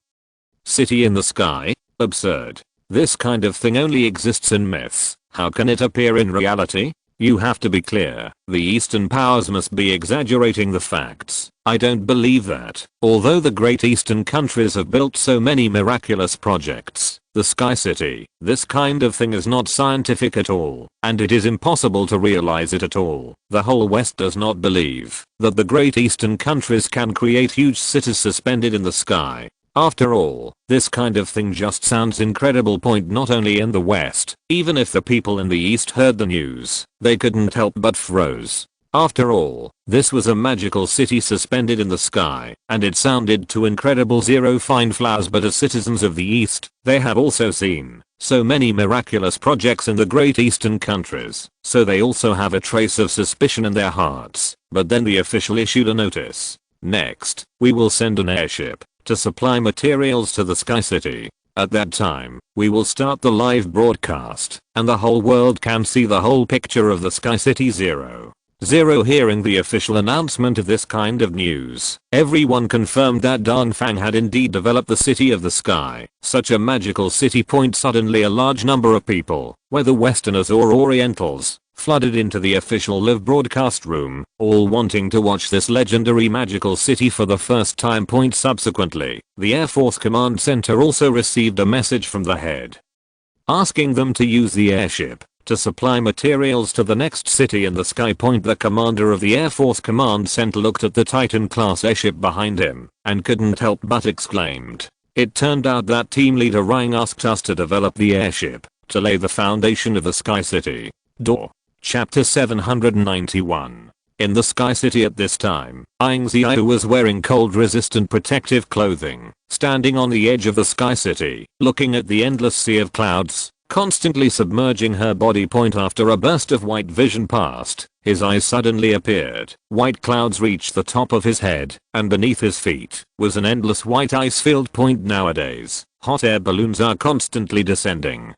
City in the sky? Absurd. This kind of thing only exists in myths. How can it appear in reality? You have to be clear. The Eastern powers must be exaggerating the facts. I don't believe that. Although the great Eastern countries have built so many miraculous projects, the Sky City, this kind of thing is not scientific at all, and it is impossible to realize it at all. The whole West does not believe that the great Eastern countries can create huge cities suspended in the sky. After all, this kind of thing just sounds incredible. Not only in the West, even if the people in the East heard the news, they couldn't help but froze. After all, this was a magical city suspended in the sky, and it sounded too incredible. Zero fine flowers, but as citizens of the East, they have also seen so many miraculous projects in the great Eastern countries, so they also have a trace of suspicion in their hearts. But then the official issued a notice. Next, we will send an airship to supply materials to the Sky City. At that time, we will start the live broadcast, and the whole world can see the whole picture of the Sky City. Zero. Hearing the official announcement of this kind of news, everyone confirmed that Dan Fang had indeed developed the city of the sky, such a magical city. Suddenly a large number of people, whether Westerners or Orientals, flooded into the official live broadcast room, all wanting to watch this legendary magical city for the first time. Subsequently, the Air Force Command Center also received a message from the head, asking them to use the airship to supply materials to the next city in the sky. The commander of the Air Force Command Center looked at the Titan class airship behind him and couldn't help but exclaimed. It turned out that team leader Ying asked us to develop the airship to lay the foundation of the Sky City. Chapter 791. In the Sky City at this time, Ying Ziyue was wearing cold-resistant protective clothing, standing on the edge of the Sky City, looking at the endless sea of clouds, constantly submerging her body. After a burst of white vision passed, his eyes suddenly appeared. White clouds reached the top of his head, and beneath his feet was an endless white ice field. Nowadays, hot air balloons are constantly descending,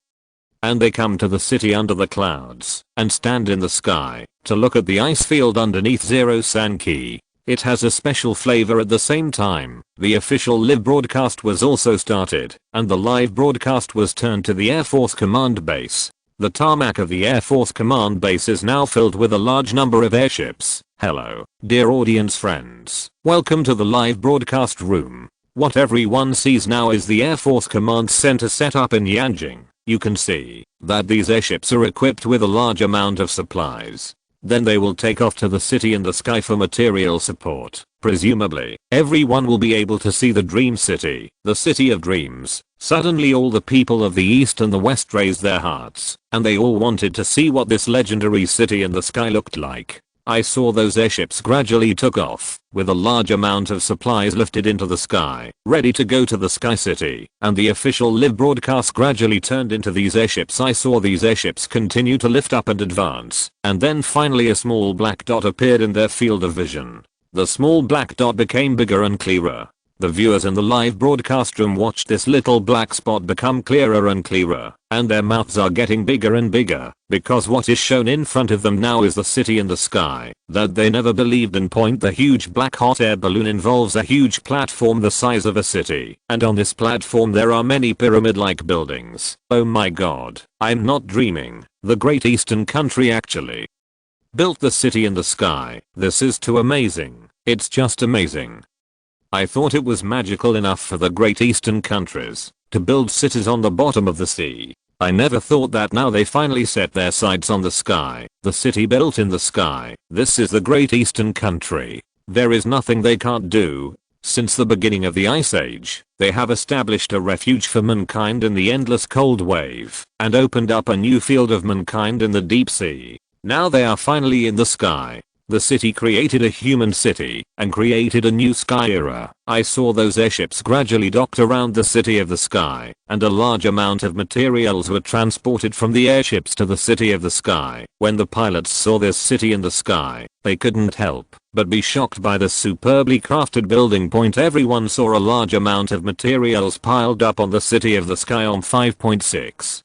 and they come to the city under the clouds and stand in the sky to look at the ice field underneath. Zero Sanki. It has a special flavor. At the same time, the official live broadcast was also started, and the live broadcast was turned to the Air Force Command Base. The tarmac of the Air Force Command Base is now filled with a large number of airships. Hello, dear audience friends. Welcome to the live broadcast room. What everyone sees now is the Air Force Command Center set up in Yanjing. You can see that these airships are equipped with a large amount of supplies. Then they will take off to the city in the sky for material support. Presumably, everyone will be able to see the dream city, the city of dreams. Suddenly all the people of the east and the west raised their hearts, and they all wanted to see what this legendary city in the sky looked like. I saw those airships gradually took off, with a large amount of supplies lifted into the sky, ready to go to the Sky City, and the official live broadcast gradually turned into these airships. I saw these airships continue to lift up and advance, and then finally a small black dot appeared in their field of vision. The small black dot became bigger and clearer. The viewers in the live broadcast room watched this little black spot become clearer and clearer, and their mouths are getting bigger and bigger, because what is shown in front of them now is the city in the sky that they never believed in. The huge black hot air balloon involves a huge platform the size of a city, and on this platform there are many pyramid-like buildings. Oh my god, I'm not dreaming. The Great Eastern Country actually built the city in the sky. This is too amazing. It's just amazing. I thought it was magical enough for the Great Eastern countries to build cities on the bottom of the sea. I never thought that now they finally set their sights on the sky, the city built in the sky. This is the Great Eastern Country. There is nothing they can't do. Since the beginning of the Ice Age, they have established a refuge for mankind in the endless cold wave, and opened up a new field of mankind in the deep sea. Now they are finally in the sky. The city created a human city and created a new sky era. I saw those airships gradually docked around the city of the sky, and a large amount of materials were transported from the airships to the city of the sky. When the pilots saw this city in the sky, they couldn't help but be shocked by the superbly crafted building. Everyone saw a large amount of materials piled up on the city of the sky on 5.6.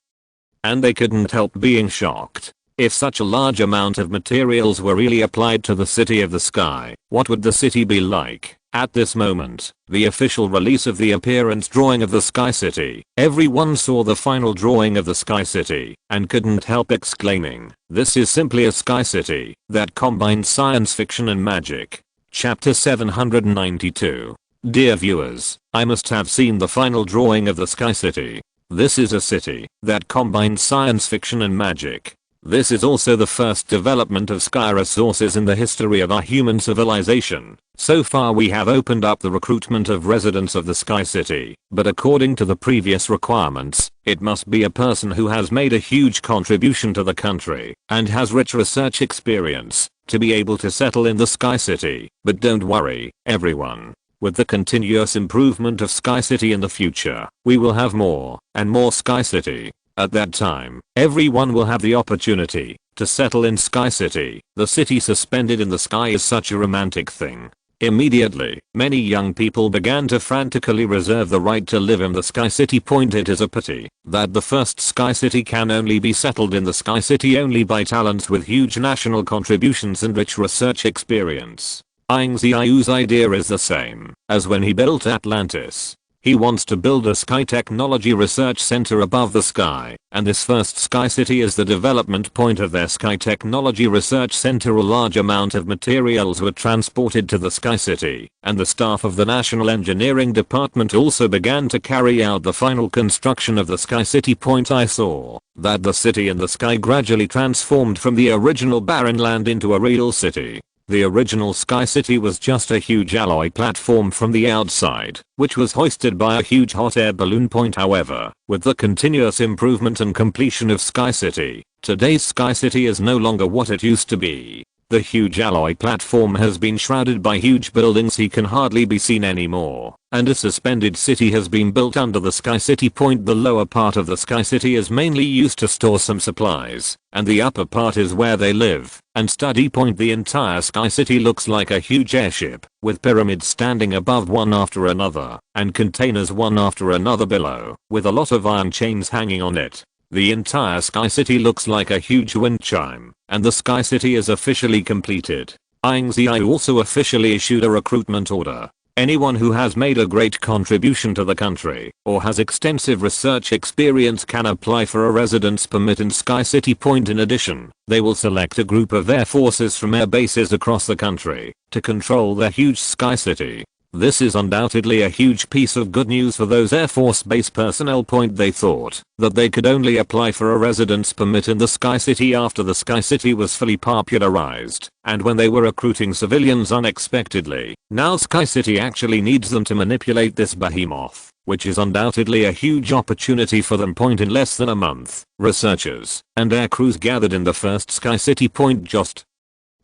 And they couldn't help being shocked. If such a large amount of materials were really applied to the city of the sky, what would the city be like? At this moment, the official release of the appearance drawing of the Sky City, everyone saw the final drawing of the Sky City and couldn't help exclaiming, "This is simply a Sky City that combines science fiction and magic." Chapter 792. Dear viewers, I must have seen the final drawing of the Sky City. This is a city that combines science fiction and magic. This is also the first development of sky resources in the history of our human civilization. So far we have opened up the recruitment of residents of the Sky City, but according to the previous requirements, it must be a person who has made a huge contribution to the country and has rich research experience to be able to settle in the Sky City. But don't worry, everyone. With the continuous improvement of Sky City in the future, we will have more and more Sky City. At that time, everyone will have the opportunity to settle in Sky City. The city suspended in the sky is such a romantic thing. Immediately, many young people began to frantically reserve the right to live in the Sky City. It is a pity that the first Sky City can only be settled in the Sky City only by talents with huge national contributions and rich research experience. Ying Ziyue's idea is the same as when he built Atlantis. He wants to build a sky technology research center above the sky, and this first Sky City is the development point of their sky technology research center. A large amount of materials were transported to the Sky City, and the staff of the National Engineering Department also began to carry out the final construction of the Sky City. I saw that the city in the sky gradually transformed from the original barren land into a real city. The original Sky City was just a huge alloy platform from the outside, which was hoisted by a huge hot air balloon. However, with the continuous improvement and completion of Sky City, today's Sky City is no longer what it used to be. The huge alloy platform has been shrouded by huge buildings he can hardly be seen anymore, and a suspended city has been built under the Sky City. The lower part of the Sky City is mainly used to store some supplies, and the upper part is where they live and study. The entire Sky City looks like a huge airship, with pyramids standing above one after another, and containers one after another below, with a lot of iron chains hanging on it. The entire Sky City looks like a huge wind chime, and the Sky City is officially completed. Ying Ziyue also officially issued a recruitment order. Anyone who has made a great contribution to the country or has extensive research experience can apply for a residence permit in Sky City. In addition, they will select a group of air forces from air bases across the country to control the huge Sky City. This is undoubtedly a huge piece of good news for those Air Force Base personnel. They thought that they could only apply for a residence permit in the Sky City after the Sky City was fully popularized, and when they were recruiting civilians unexpectedly. Now Sky City actually needs them to manipulate this behemoth, which is undoubtedly a huge opportunity for them. In less than a month, researchers and air crews gathered in the first Sky City just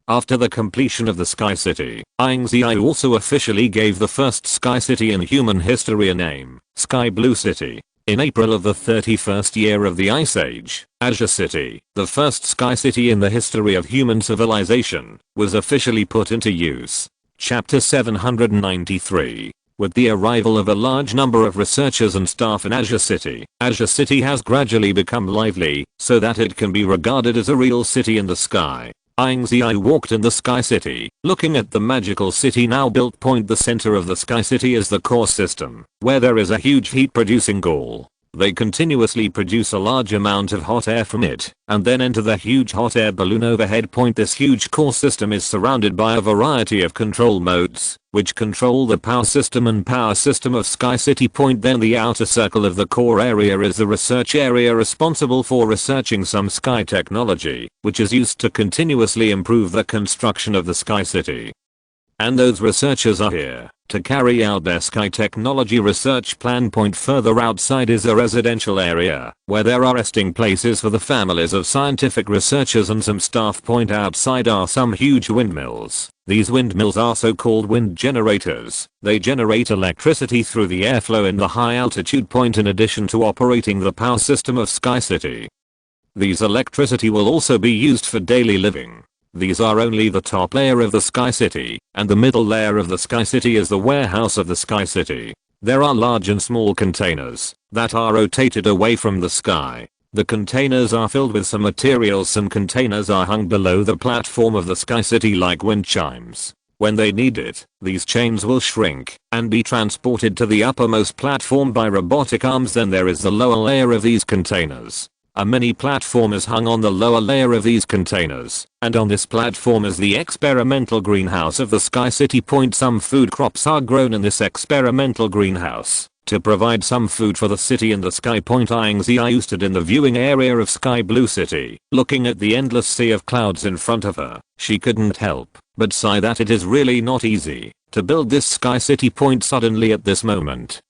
after the completion of the Sky City. Ying Ziyue also officially gave the first Sky City in human history a name, Sky Blue City. In April of the 31st year of the Ice Age, Xihai City, the first Sky City in the history of human civilization, was officially put into use. Chapter 793. With the arrival of a large number of researchers and staff in Xihai City has gradually become lively, so that it can be regarded as a real city in the sky. Ying Ziyue walked in the Sky City, looking at the magical city now built. The center of the Sky City is the core system, where there is a huge heat-producing gall. They continuously produce a large amount of hot air from it, and then enter the huge hot air balloon overhead. This huge core system is surrounded by a variety of control modes, which control the power system and power system of Sky City. Then the outer circle of the core area is the research area responsible for researching some sky technology, which is used to continuously improve the construction of the Sky City. And those researchers are here to carry out their sky technology research plan. Further outside is a residential area, where there are resting places for the families of scientific researchers and some staff. Outside are some huge windmills. These windmills are so-called wind generators. They generate electricity through the airflow in the high altitude point in addition to operating the power system of Sky City. These electricity will also be used for daily living. These are only the top layer of the Sky City, and the middle layer of the Sky City is the warehouse of the Sky City. There are large and small containers that are rotated away from the sky. The containers are filled with some materials. Some containers are hung below the platform of the Sky City like wind chimes. When they need it, these chains will shrink and be transported to the uppermost platform by robotic arms. Then there is the lower layer of these containers. A mini platform is hung on the lower layer of these containers, and on this platform is the experimental greenhouse of the Sky City. Some food crops are grown in this experimental greenhouse to provide some food for the city in the sky. Ying Ziyue stood in the viewing area of Sky Blue City, looking at the endless sea of clouds in front of her. She couldn't help but sigh that it is really not easy to build this Sky City. Suddenly at this moment,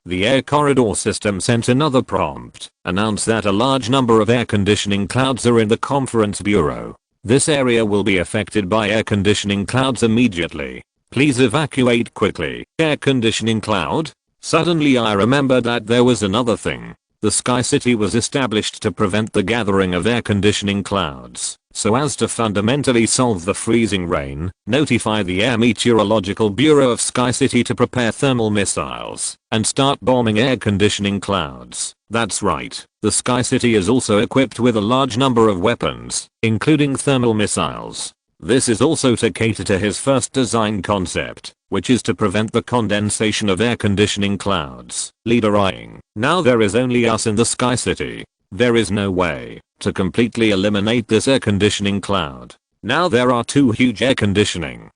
the air corridor system sent another prompt, announced that a large number of air conditioning clouds are in the conference bureau. This area will be affected by air conditioning clouds immediately. Please evacuate quickly. Air conditioning cloud? Suddenly I remembered that there was another thing. The Sky City was established to prevent the gathering of air conditioning clouds, so as to fundamentally solve the freezing rain. Notify the Air Meteorological Bureau of Sky City to prepare thermal missiles and start bombing air conditioning clouds. That's right, the Sky City is also equipped with a large number of weapons, including thermal missiles. This is also to cater to his first design concept, which is to prevent the condensation of air conditioning clouds. Leader Ying. Now there is only us in the Sky City. There is no way to completely eliminate this air conditioning cloud. Now there are two huge air conditioning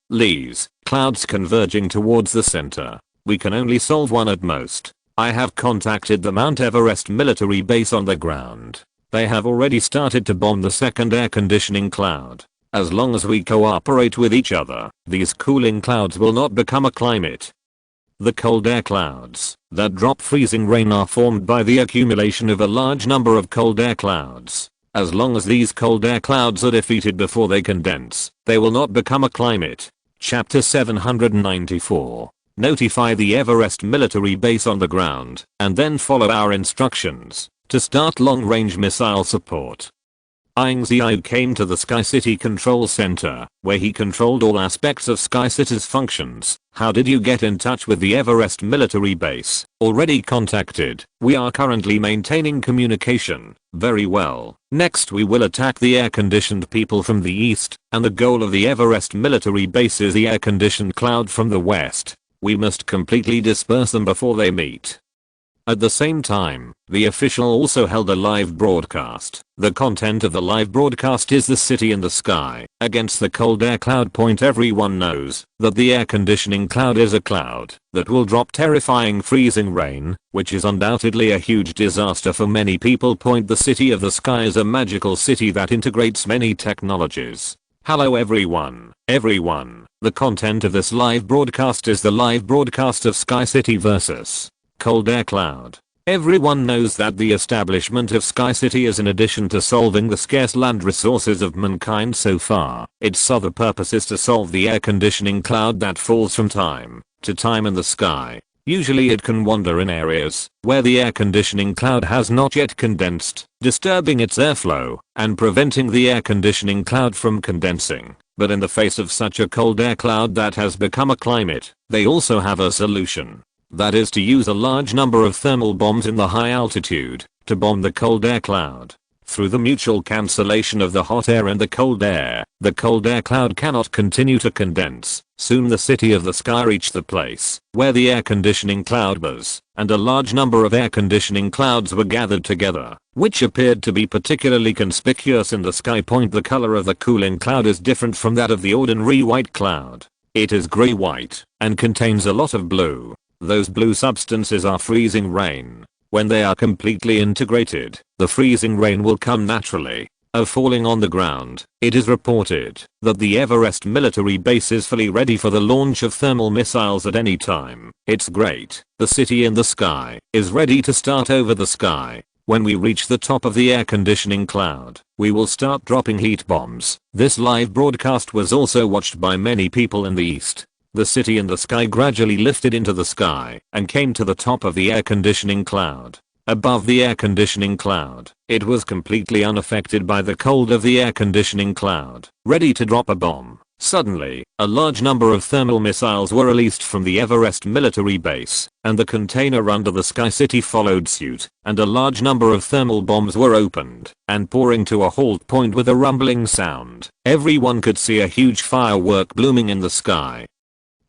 clouds converging towards the center. We can only solve one at most. I have contacted the Mount Everest military base on the ground. They have already started to bomb the second air conditioning cloud. As long as we cooperate with each other, these cooling clouds will not become a climate. The cold air clouds that drop freezing rain are formed by the accumulation of a large number of cold air clouds. As long as these cold air clouds are defeated before they condense, they will not become a climate. Chapter 794. Notify the Everest military base on the ground, and then follow our instructions to start long-range missile support. Ying Ziyue came to the Sky City Control Center, where he controlled all aspects of Sky City's functions. How did you get in touch with the Everest military base? Already contacted. We are currently maintaining communication. Very well. Next we will attack the air-conditioned people from the east, and the goal of the Everest military base is the air-conditioned cloud from the west. We must completely disperse them before they meet. At the same time, the official also held a live broadcast. The content of the live broadcast is the city in the sky, against the cold air cloud point. Everyone knows that the air conditioning cloud is a cloud that will drop terrifying freezing rain, which is undoubtedly a huge disaster for many people. Point the city of the sky is a magical city that integrates many technologies. Hello everyone. The content of this live broadcast is the live broadcast of Xihai City versus cold air cloud. Everyone knows that the establishment of Xihai City is in addition to solving the scarce land resources of mankind so far, its other purpose is to solve the air conditioning cloud that falls from time to time in the sky. Usually it can wander in areas where the air conditioning cloud has not yet condensed, disturbing its airflow and preventing the air conditioning cloud from condensing. But in the face of such a cold air cloud that has become a climate, they also have a solution. That is to use a large number of thermal bombs in the high altitude to bomb the cold air cloud. Through the mutual cancellation of the hot air and the cold air cloud cannot continue to condense. Soon the city of the sky reached the place where the air conditioning cloud was, and a large number of air conditioning clouds were gathered together, which appeared to be particularly conspicuous in the sky. Point the color of the cooling cloud is different from that of the ordinary white cloud. It is gray-white and contains a lot of blue. Those blue substances are freezing rain. When they are completely integrated, the freezing rain will come naturally, falling on the ground. It is reported that the Everest military base is fully ready for the launch of thermal missiles at any time. It's great. The city in the sky is ready to start over the sky. When we reach the top of the air conditioning cloud, we will start dropping heat bombs. This live broadcast was also watched by many people in the East. The city in the sky gradually lifted into the sky and came to the top of the air conditioning cloud. Above the air conditioning cloud, it was completely unaffected by the cold of the air conditioning cloud, ready to drop a bomb. Suddenly, a large number of thermal missiles were released from the Everest military base, and the container under the Xihai City followed suit, and a large number of thermal bombs were opened and pouring to a halt point with a rumbling sound. Everyone could see a huge firework blooming in the sky.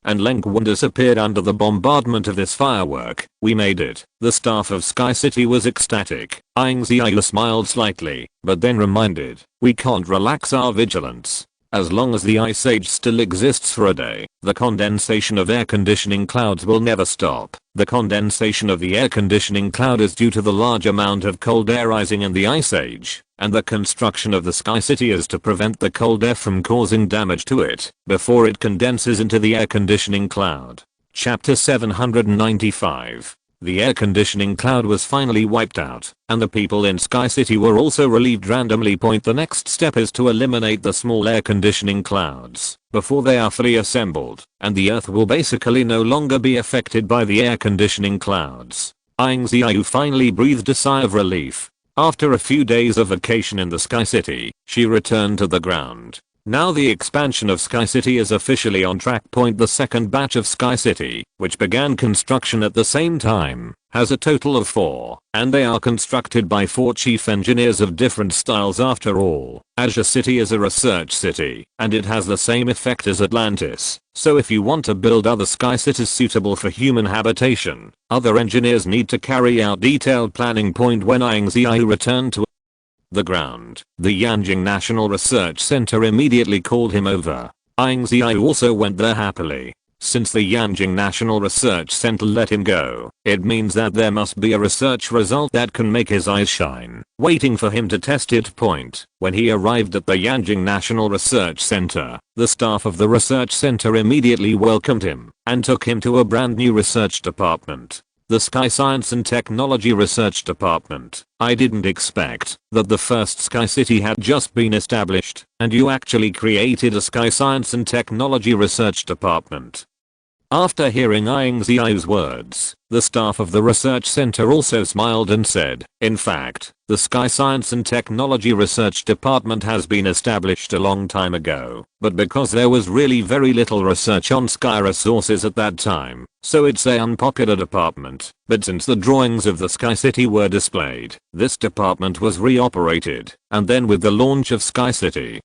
And Leng disappeared under the bombardment of this firework. We made it. The staff of Xihai City was ecstatic. Ying Ziyue smiled slightly, but then reminded, we can't relax our vigilance. As long as the ice age still exists for a day, the condensation of air conditioning clouds will never stop. The condensation of the air conditioning cloud is due to the large amount of cold air rising in the ice age, and the construction of the Xihai City is to prevent the cold air from causing damage to it before it condenses into the air conditioning cloud. Chapter 795. The air conditioning cloud was finally wiped out, and the people in Xihai City were also relieved randomly. Point the next step is to eliminate the small air conditioning clouds before they are fully assembled, and the earth will basically no longer be affected by the air conditioning clouds. Ying Ziyue finally breathed a sigh of relief. After a few days of vacation in the Xihai City, she returned to the ground. Now the expansion of Xihai City is officially on track. Point the second batch of Xihai City, which began construction at the same time, has a total of 4, and they are constructed by 4 chief engineers of different styles. After all, Xihai City is a research city, and it has the same effect as Atlantis. So if you want to build other Xihai cities suitable for human habitation, other engineers need to carry out detailed planning. Point when Ying Ziyue returned to the ground, the Yanjing National Research Center immediately called him over. Ying Ziyue also went there happily. Since the Yanjing National Research Center let him go, it means that there must be a research result that can make his eyes shine, waiting for him to test it. Point when he arrived at the Yanjing National Research Center, the staff of the research center immediately welcomed him and took him to a brand new research department. The Xihai Science and Technology Research Department. I didn't expect that the first Xihai City had just been established, and you actually created a Xihai Science and Technology Research Department. After hearing Ying Ziyue's words, the staff of the research center also smiled and said, in fact, the Xihai Science and Technology Research Department has been established a long time ago, but because there was really very little research on sky resources at that time, so it's an unpopular department. But since the drawings of the Xihai City were displayed, this department was reoperated, and then with the launch of Xihai City,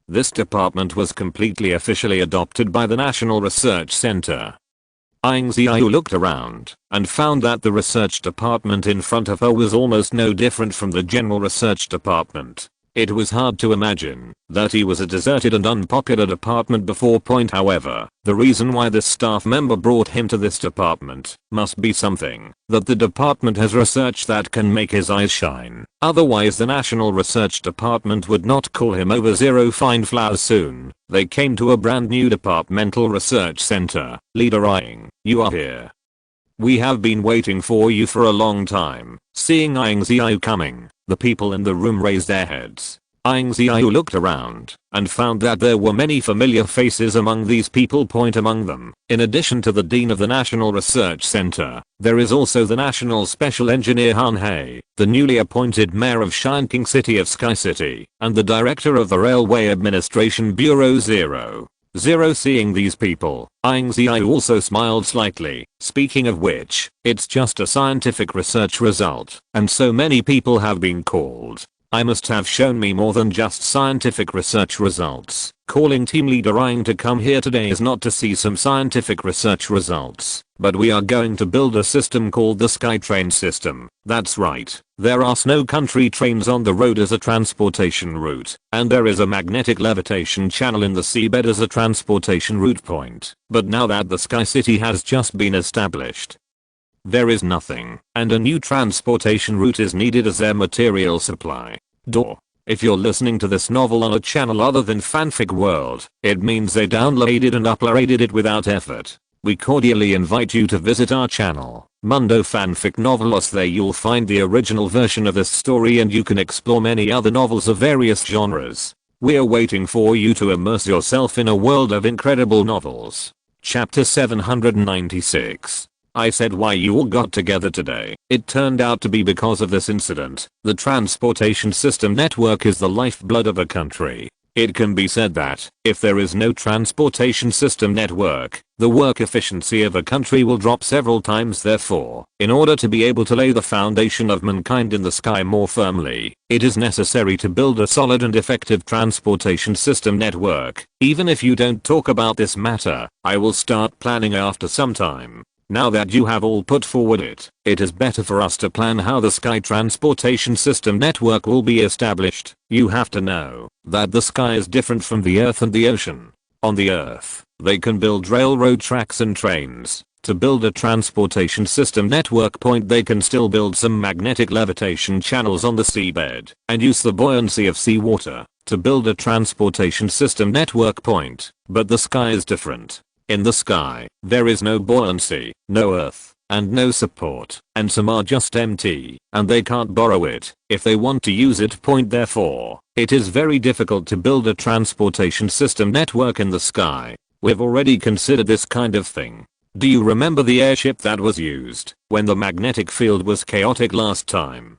this department was completely officially adopted by the National Research Center. Ying Ziyue looked around and found that the research department in front of her was almost no different from the general research department. It was hard to imagine that he was a deserted and unpopular department before. However, the reason why this staff member brought him to this department must be something that the department has researched that can make his eyes shine. Otherwise the National Research Department would not call him over zero fine flowers soon. They came to a brand new departmental research center. Leader Ying, you are here. We have been waiting for you for a long time. Seeing Ying Ziyue coming, the people in the room raised their heads. Ying Ziyue looked around and found that there were many familiar faces among these people. Among them, in addition to the Dean of the National Research Center, there is also the National Special Engineer Han Hei, the newly appointed Mayor of Xihai City of Xihai City, and the Director of the Railway Administration Bureau 00. Seeing these people, Ying Ziyue also smiled slightly. Speaking of which, it's just a scientific research result, and so many people have been called. I must have shown me more than just scientific research results. Calling Team Leader Ying to come here today is not to see some scientific research results, but we are going to build a system called the SkyTrain system. That's right. There are snow country trains on the road as a transportation route, and there is a magnetic levitation channel in the seabed as a transportation route point. But now that the Sky City has just been established, there is nothing, and a new transportation route is needed as their material supply. If you're listening to this novel on a channel other than Fanfic World, it means they downloaded and uploaded it without effort. We cordially invite you to visit our channel, Mundo Fanfic Novelos. There you'll find the original version of this story and you can explore many other novels of various genres. We're waiting for you to immerse yourself in a world of incredible novels. Chapter 796. I said why you all got together today. It turned out to be because of this incident. The transportation system network is the lifeblood of a country. It can be said that, if there is no transportation system network, the work efficiency of a country will drop several times. Therefore, in order to be able to lay the foundation of mankind in the sky more firmly, it is necessary to build a solid and effective transportation system network. Even if you don't talk about this matter, I will start planning after some time. Now that you have all put forward it is better for us to plan how the sky transportation system network will be established. You have to know that the sky is different from the earth and the ocean. On the earth, they can build railroad tracks and trains. To build a transportation system network point, they can still build some magnetic levitation channels on the seabed and use the buoyancy of seawater to build a transportation system network point. But the sky is different. In the sky, there is no buoyancy, no earth, and no support, and some are just empty, and they can't borrow it if they want to use it. Therefore, it is very difficult to build a transportation system network in the sky. We've already considered this kind of thing. Do you remember the airship that was used when the magnetic field was chaotic last time?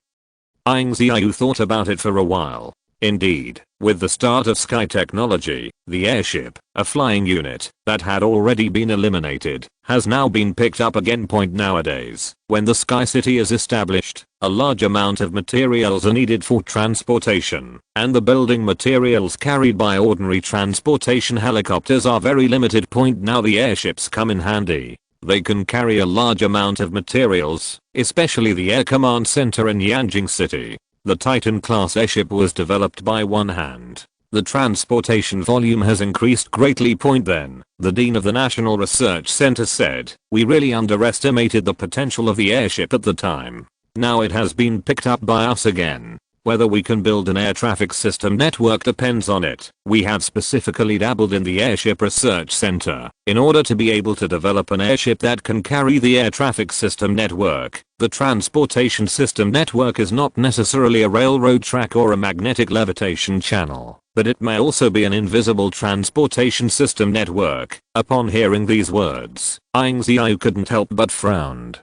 Ying Ziyue thought about it for a while. Indeed, with the start of sky technology, the airship, a flying unit that had already been eliminated, has now been picked up again. Nowadays, when the Sky City is established, a large amount of materials are needed for transportation, and the building materials carried by ordinary transportation helicopters are very limited. Now the airships come in handy. They can carry a large amount of materials, especially the Air Command Center in Xihai City. The Titan class airship was developed by one hand. The transportation volume has increased greatly. Then, the Dean of the National Research Center said, we really underestimated the potential of the airship at the time. Now it has been picked up by us again. Whether we can build an air traffic system network depends on it. We have specifically dabbled in the Airship Research Center in order to be able to develop an airship that can carry the air traffic system network. The transportation system network is not necessarily a railroad track or a magnetic levitation channel, but it may also be an invisible transportation system network. Upon hearing these words, Ying Ziyue couldn't help but frowned.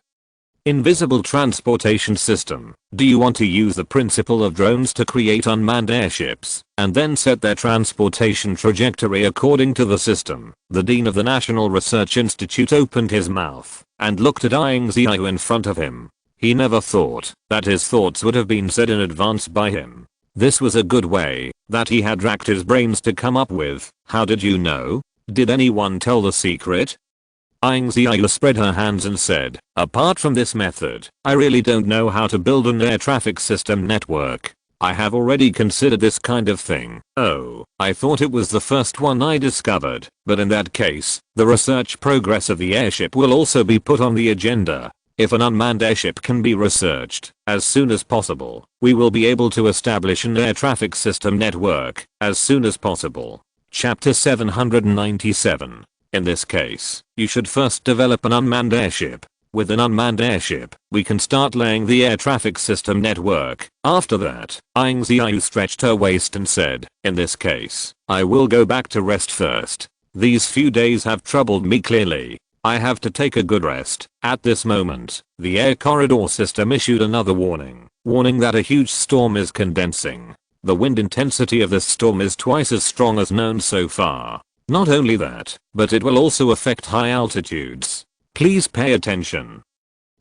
Invisible transportation system. Do you want to use the principle of drones to create unmanned airships and then set their transportation trajectory according to the system? The Dean of the National Research Institute opened his mouth and looked at Ying Ziyue in front of him. He never thought that his thoughts would have been said in advance by him. This was a good way that he had racked his brains to come up with. How did you know? Did anyone tell the secret? Ying Ziyue spread her hands and said, apart from this method, I really don't know how to build an air traffic system network. I have already considered this kind of thing. Oh, I thought it was the first one I discovered, but in that case, the research progress of the airship will also be put on the agenda. If an unmanned airship can be researched as soon as possible, we will be able to establish an air traffic system network as soon as possible. Chapter 797. In this case, you should first develop an unmanned airship. With an unmanned airship, we can start laying the air traffic system network. After that, Ying Ziyue stretched her waist and said, in this case, I will go back to rest first. These few days have troubled me clearly. I have to take a good rest. At this moment, the air corridor system issued another warning that a huge storm is condensing. The wind intensity of this storm is twice as strong as known so far. Not only that, but it will also affect high altitudes. Please pay attention.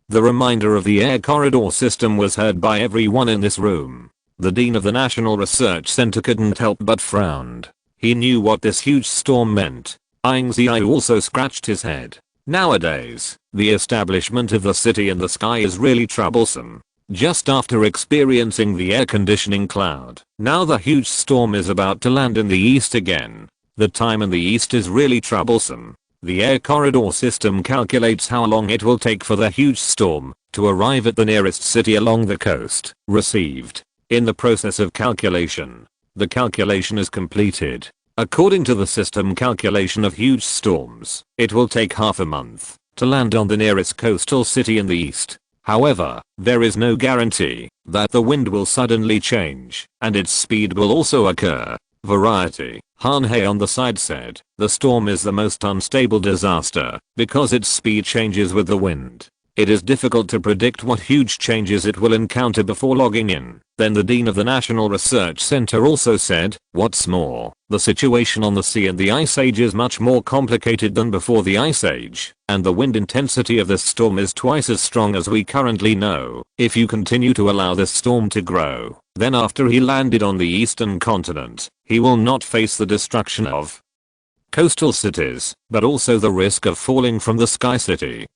The reminder of the air corridor system was heard by everyone in this room. The dean of the National Research Center couldn't help but frowned. He knew what this huge storm meant. Ying Ziyue also scratched his head. Nowadays, the establishment of the city in the sky is really troublesome. Just after experiencing the air conditioning cloud, now the huge storm is about to land in the east again. The time in the east is really troublesome. The air corridor system calculates how long it will take for the huge storm to arrive at the nearest city along the coast. Received. In the process of calculation, the calculation is completed. According to the system calculation of huge storms, it will take half a month to land on the nearest coastal city in the east. However, there is no guarantee that the wind will suddenly change and its speed will also occur. Variety. Han Hei on the side said, the storm is the most unstable disaster because its speed changes with the wind. It is difficult to predict what huge changes it will encounter before logging in. Then the dean of the National Research Center also said, what's more, the situation on the sea in the Ice Age is much more complicated than before the Ice Age, and the wind intensity of this storm is twice as strong as we currently know. If you continue to allow this storm to grow, then after he landed on the eastern continent, he will not face the destruction of coastal cities, but also the risk of falling from the Sky City.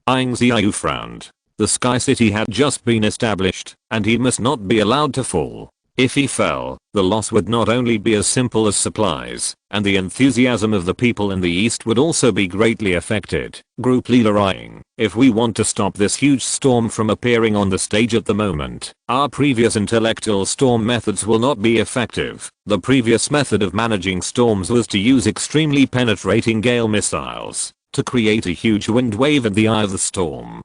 Ying Ziyue frowned. The Sky City had just been established, and he must not be allowed to fall. If he fell, the loss would not only be as simple as supplies, and the enthusiasm of the people in the east would also be greatly affected. Group leader Ying, if we want to stop this huge storm from appearing on the stage at the moment, our previous intellectual storm methods will not be effective. The previous method of managing storms was to use extremely penetrating gale missiles to create a huge wind wave at the eye of the storm,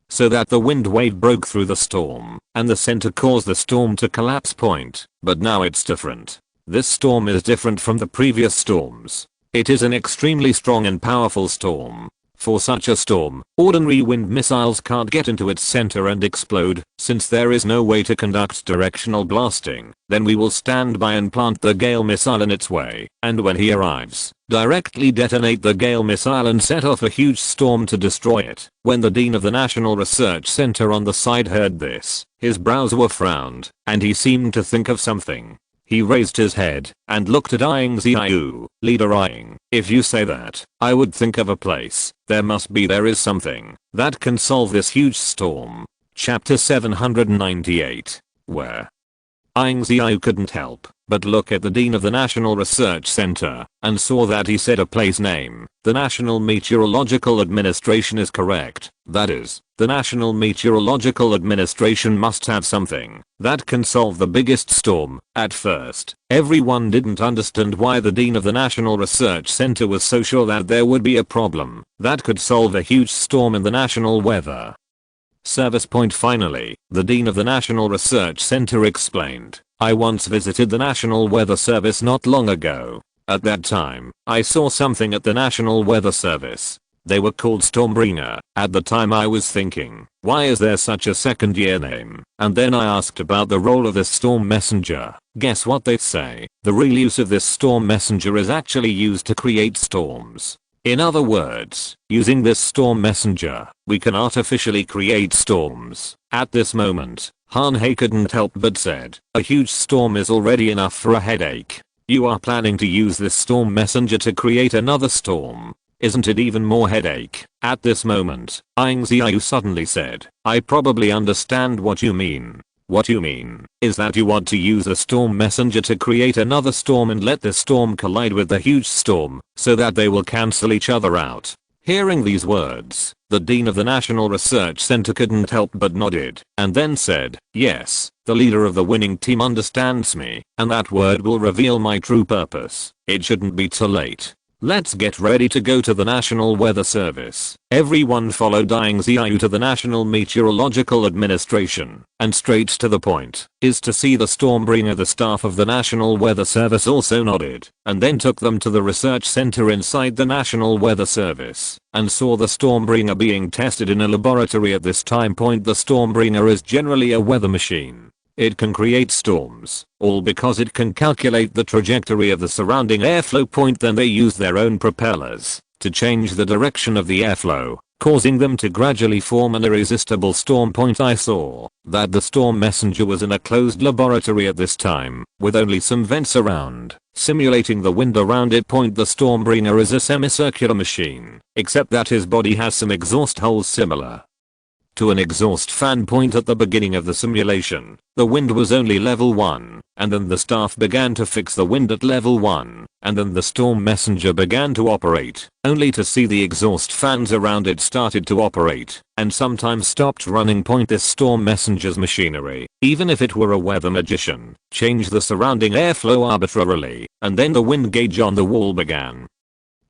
so that the wind wave broke through the storm, and the center caused the storm to collapse point. But now it's different. This storm is different from the previous storms. It is an extremely strong and powerful storm. For such a storm, ordinary wind missiles can't get into its center and explode, since there is no way to conduct directional blasting. Then we will stand by and plant the Gale missile in its way, and when he arrives, directly detonate the Gale missile and set off a huge storm to destroy it. When the dean of the National Research Center on the side heard this, his brows were frowned, and he seemed to think of something. He raised his head and looked at Ying Ziyue. Leader Ying, if you say that, I would think of a place. There is something that can solve this huge storm. Chapter 798. Where? Ying Ziyue couldn't help but look at the dean of the National Research Center and saw that he said a place name. The National Meteorological Administration is correct. That is, the National Meteorological Administration must have something that can solve the biggest storm. At first, everyone didn't understand why the dean of the National Research Center was so sure that there would be a problem that could solve a huge storm in the national weather service point. Finally, the dean of the National Research Center explained, I once visited the National Weather Service not long ago. At that time, I saw something at the National Weather Service. They were called Stormbringer. At the time I was thinking, why is there such a second year name? And then I asked about the role of this storm messenger. Guess what they say? The real use of this storm messenger is actually used to create storms. In other words, using this storm messenger, we can artificially create storms. At this moment, Han Hei couldn't help but said, a huge storm is already enough for a headache. You are planning to use this storm messenger to create another storm. Isn't it even more headache? At this moment, Ying Ziyue suddenly said, I probably understand what you mean. What you mean is that you want to use a storm messenger to create another storm and let this storm collide with the huge storm so that they will cancel each other out. Hearing these words, the dean of the National Research Center couldn't help but nodded and then said, yes, the leader of the winning team understands me, and that word will reveal my true purpose. It shouldn't be too late. Let's get ready to go to the National Weather Service. Everyone followed Ying Ziyue to the National Meteorological Administration, and straight to the point, is to see the Stormbringer. The staff of the National Weather Service also nodded, and then took them to the research center inside the National Weather Service, and saw the Stormbringer being tested in a laboratory. At this time point, the Stormbringer is generally a weather machine. It can create storms, all because it can calculate the trajectory of the surrounding airflow point. Then they use their own propellers to change the direction of the airflow, causing them to gradually form an irresistible storm point. I saw that the storm messenger was in a closed laboratory at this time, with only some vents around, simulating the wind around it. The Stormbringer is a semicircular machine, except that his body has some exhaust holes similar to an exhaust fan. At the beginning of the simulation, the wind was only level 1, and then the staff began to fix the wind at level 1, and then the storm messenger began to operate, only to see the exhaust fans around it started to operate, and sometimes stopped running. This storm messenger's machinery, even if it were a weather magician, changed the surrounding airflow arbitrarily, and then the wind gauge on the wall began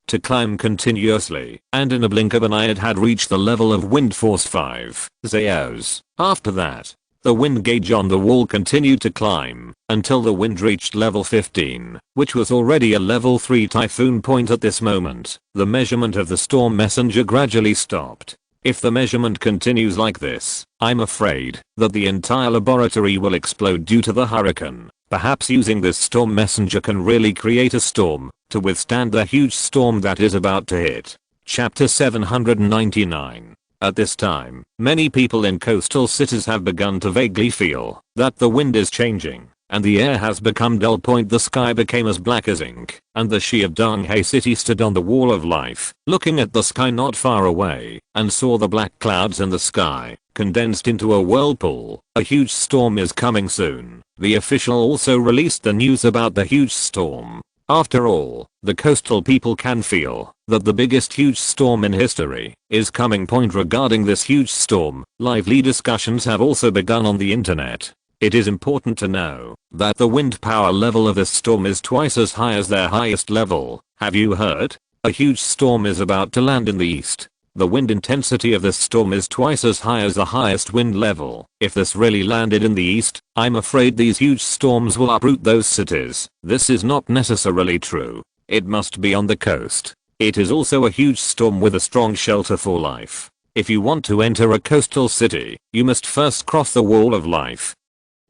to climb continuously, and in a blink of an eye it had reached the level of wind force 5 zeros. After that, the wind gauge on the wall continued to climb until the wind reached level 15, which was already a level 3 typhoon. At this moment, the measurement of the storm messenger gradually stopped. If the measurement continues like this, I'm afraid that the entire laboratory will explode due to the hurricane. Perhaps using this storm messenger can really create a storm to withstand the huge storm that is about to hit. Chapter 799. At this time, many people in coastal cities have begun to vaguely feel that the wind is changing, and the air has become dull. The sky became as black as ink, and the Shi of Xihai City stood on the wall of life, looking at the sky not far away, and saw the black clouds in the sky condensed into a whirlpool. A huge storm is coming soon. The official also released the news about the huge storm. After all, the coastal people can feel that the biggest huge storm in history is coming. Regarding this huge storm, lively discussions have also begun on the internet. It is important to know that the wind power level of this storm is twice as high as their highest level. Have you heard? A huge storm is about to land in the east. The wind intensity of this storm is twice as high as the highest wind level. If this really landed in the east, I'm afraid these huge storms will uproot those cities. This is not necessarily true. It must be on the coast. It is also a huge storm with a strong shelter for life. If you want to enter a coastal city, you must first cross the wall of life.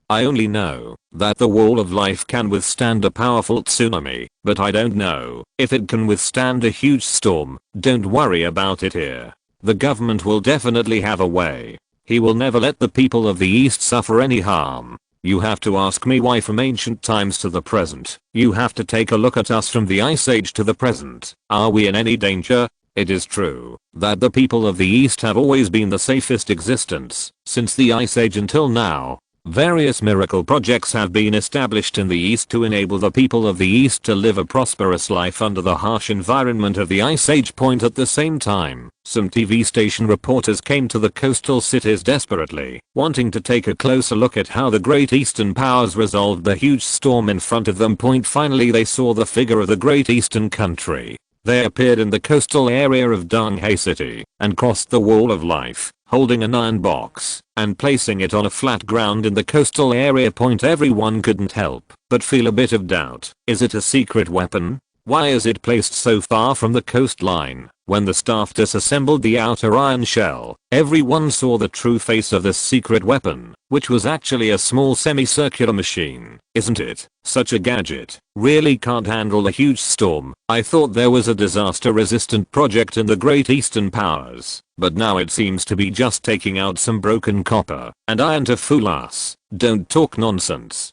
I only know that the wall of life can withstand a powerful tsunami, but I don't know if it can withstand a huge storm. Don't worry about it here. The government will definitely have a way. He will never let the people of the East suffer any harm. You have to ask me why. From ancient times to the present, you have to take a look at us from the Ice Age to the present. Are we in any danger? It is true that the people of the East have always been the safest existence since the Ice Age until now. Various miracle projects have been established in the East to enable the people of the East to live a prosperous life under the harsh environment of the Ice Age. At the same time, some TV station reporters came to the coastal cities desperately, wanting to take a closer look at how the Great Eastern Powers resolved the huge storm in front of them. Finally they saw the figure of the Great Eastern country. They appeared in the coastal area of Xihai City and crossed the wall of life, holding an iron box and placing it on a flat ground in the coastal area. Everyone couldn't help but feel a bit of doubt. Is it a secret weapon? Why is it placed so far from the coastline? When the staff disassembled the outer iron shell, everyone saw the true face of this secret weapon, which was actually a small semicircular machine. Isn't it? Such a gadget really can't handle a huge storm. I thought there was a disaster resistant project in the Great Eastern Powers, but now it seems to be just taking out some broken copper and iron to fool us. Don't talk nonsense.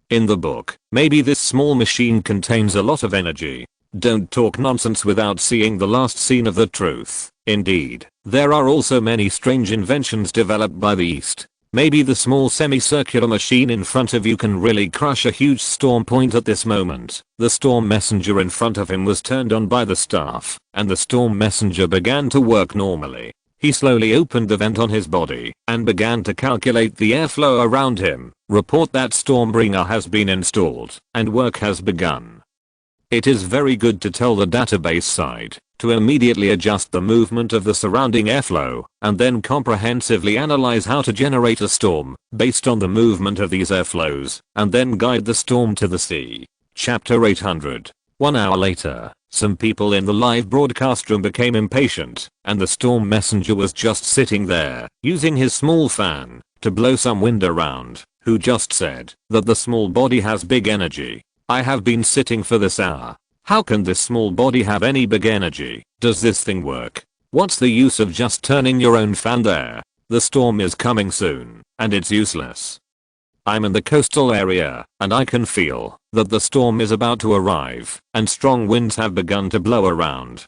In the book, maybe this small machine contains a lot of energy. Don't talk nonsense without seeing the last scene of the truth. Indeed, there are also many strange inventions developed by the East. Maybe the small semicircular machine in front of you can really crush a huge storm point at this moment. The storm messenger in front of him was turned on by the staff, and the storm messenger began to work normally. He slowly opened the vent on his body and began to calculate the airflow around him. Report that Stormbringer has been installed and work has begun. It is very good to tell the database side to immediately adjust the movement of the surrounding airflow and then comprehensively analyze how to generate a storm based on the movement of these airflows and then guide the storm to the sea. Chapter 800. 1 hour later, some people in the live broadcast room became impatient and the storm messenger was just sitting there using his small fan to blow some wind around, who just said that the small body has big energy. I have been sitting for this hour. How can this small body have any big energy? Does this thing work? What's the use of just turning your own fan there? The storm is coming soon, and it's useless. I'm in the coastal area, and I can feel that the storm is about to arrive, and strong winds have begun to blow around.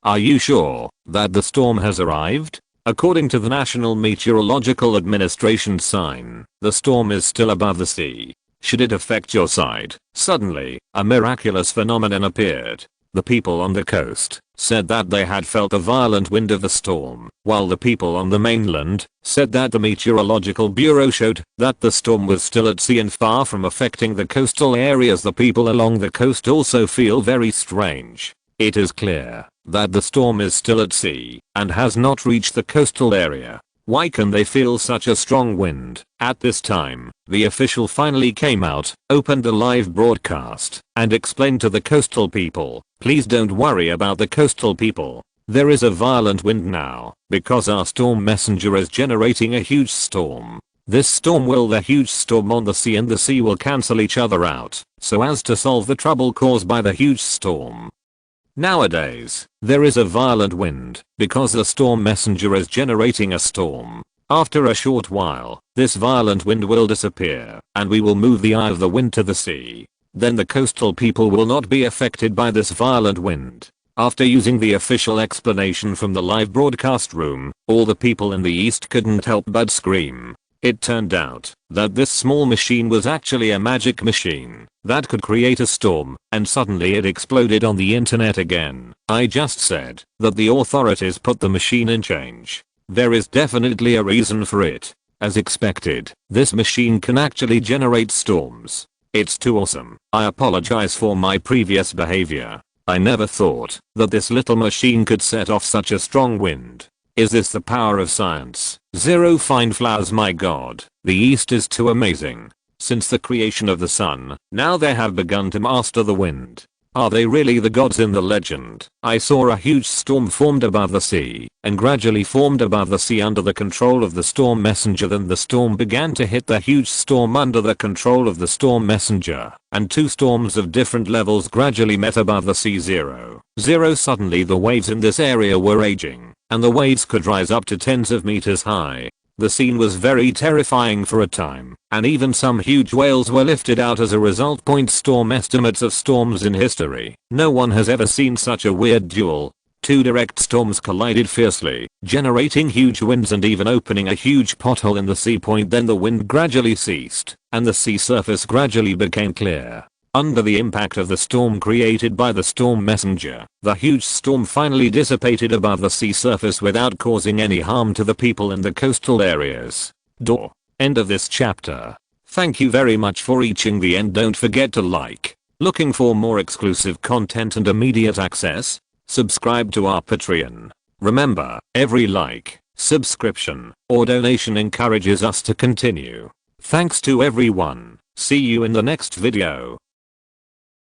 Are you sure that the storm has arrived? According to the National Meteorological Administration sign, the storm is still above the sea. Should it affect your side, suddenly, a miraculous phenomenon appeared. The people on the coast said that they had felt a violent wind of the storm, while the people on the mainland said that the Meteorological Bureau showed that the storm was still at sea and far from affecting the coastal areas. The people along the coast also feel very strange. It is clear that the storm is still at sea and has not reached the coastal area. Why can they feel such a strong wind? At this time, the official finally came out, opened the live broadcast, and explained to the coastal people, please don't worry about the coastal people. There is a violent wind now, because our storm messenger is generating a huge storm. This storm will the huge storm on the sea and the sea will cancel each other out, so as to solve the trouble caused by the huge storm. Nowadays, there is a violent wind because the storm messenger is generating a storm. After a short while, this violent wind will disappear and we will move the eye of the wind to the sea. Then the coastal people will not be affected by this violent wind. After using the official explanation from the live broadcast room, all the people in the East couldn't help but scream. It turned out that this small machine was actually a magic machine that could create a storm, and suddenly it exploded on the internet again. I just said that the authorities put the machine in change. There is definitely a reason for it. As expected, this machine can actually generate storms. It's too awesome. I apologize for my previous behavior. I never thought that this little machine could set off such a strong wind. Is this the power of science? Zero fine flowers, my god. The East is too amazing. Since the creation of the sun, now they have begun to master the wind. Are they really the gods in the legend? I saw a huge storm formed above the sea, and gradually formed above the sea under the control of the storm messenger. Then the storm began to hit the huge storm under the control of the storm messenger, and two storms of different levels gradually met above the sea. 0. Suddenly the waves in this area were raging, and the waves could rise up to tens of meters high. The scene was very terrifying for a time, and even some huge whales were lifted out as a result. Storm estimates of storms in history. No one has ever seen such a weird duel. Two direct storms collided fiercely, generating huge winds and even opening a huge pothole in the sea. Then the wind gradually ceased, and the sea surface gradually became clear. Under the impact of the storm created by the storm messenger, the huge storm finally dissipated above the sea surface without causing any harm to the people in the coastal areas. End of this chapter. Thank you very much for reaching the end. Don't forget to like. Looking for more exclusive content and immediate access? Subscribe to our Patreon. Remember, every like, subscription, or donation encourages us to continue. Thanks to everyone. See you in the next video.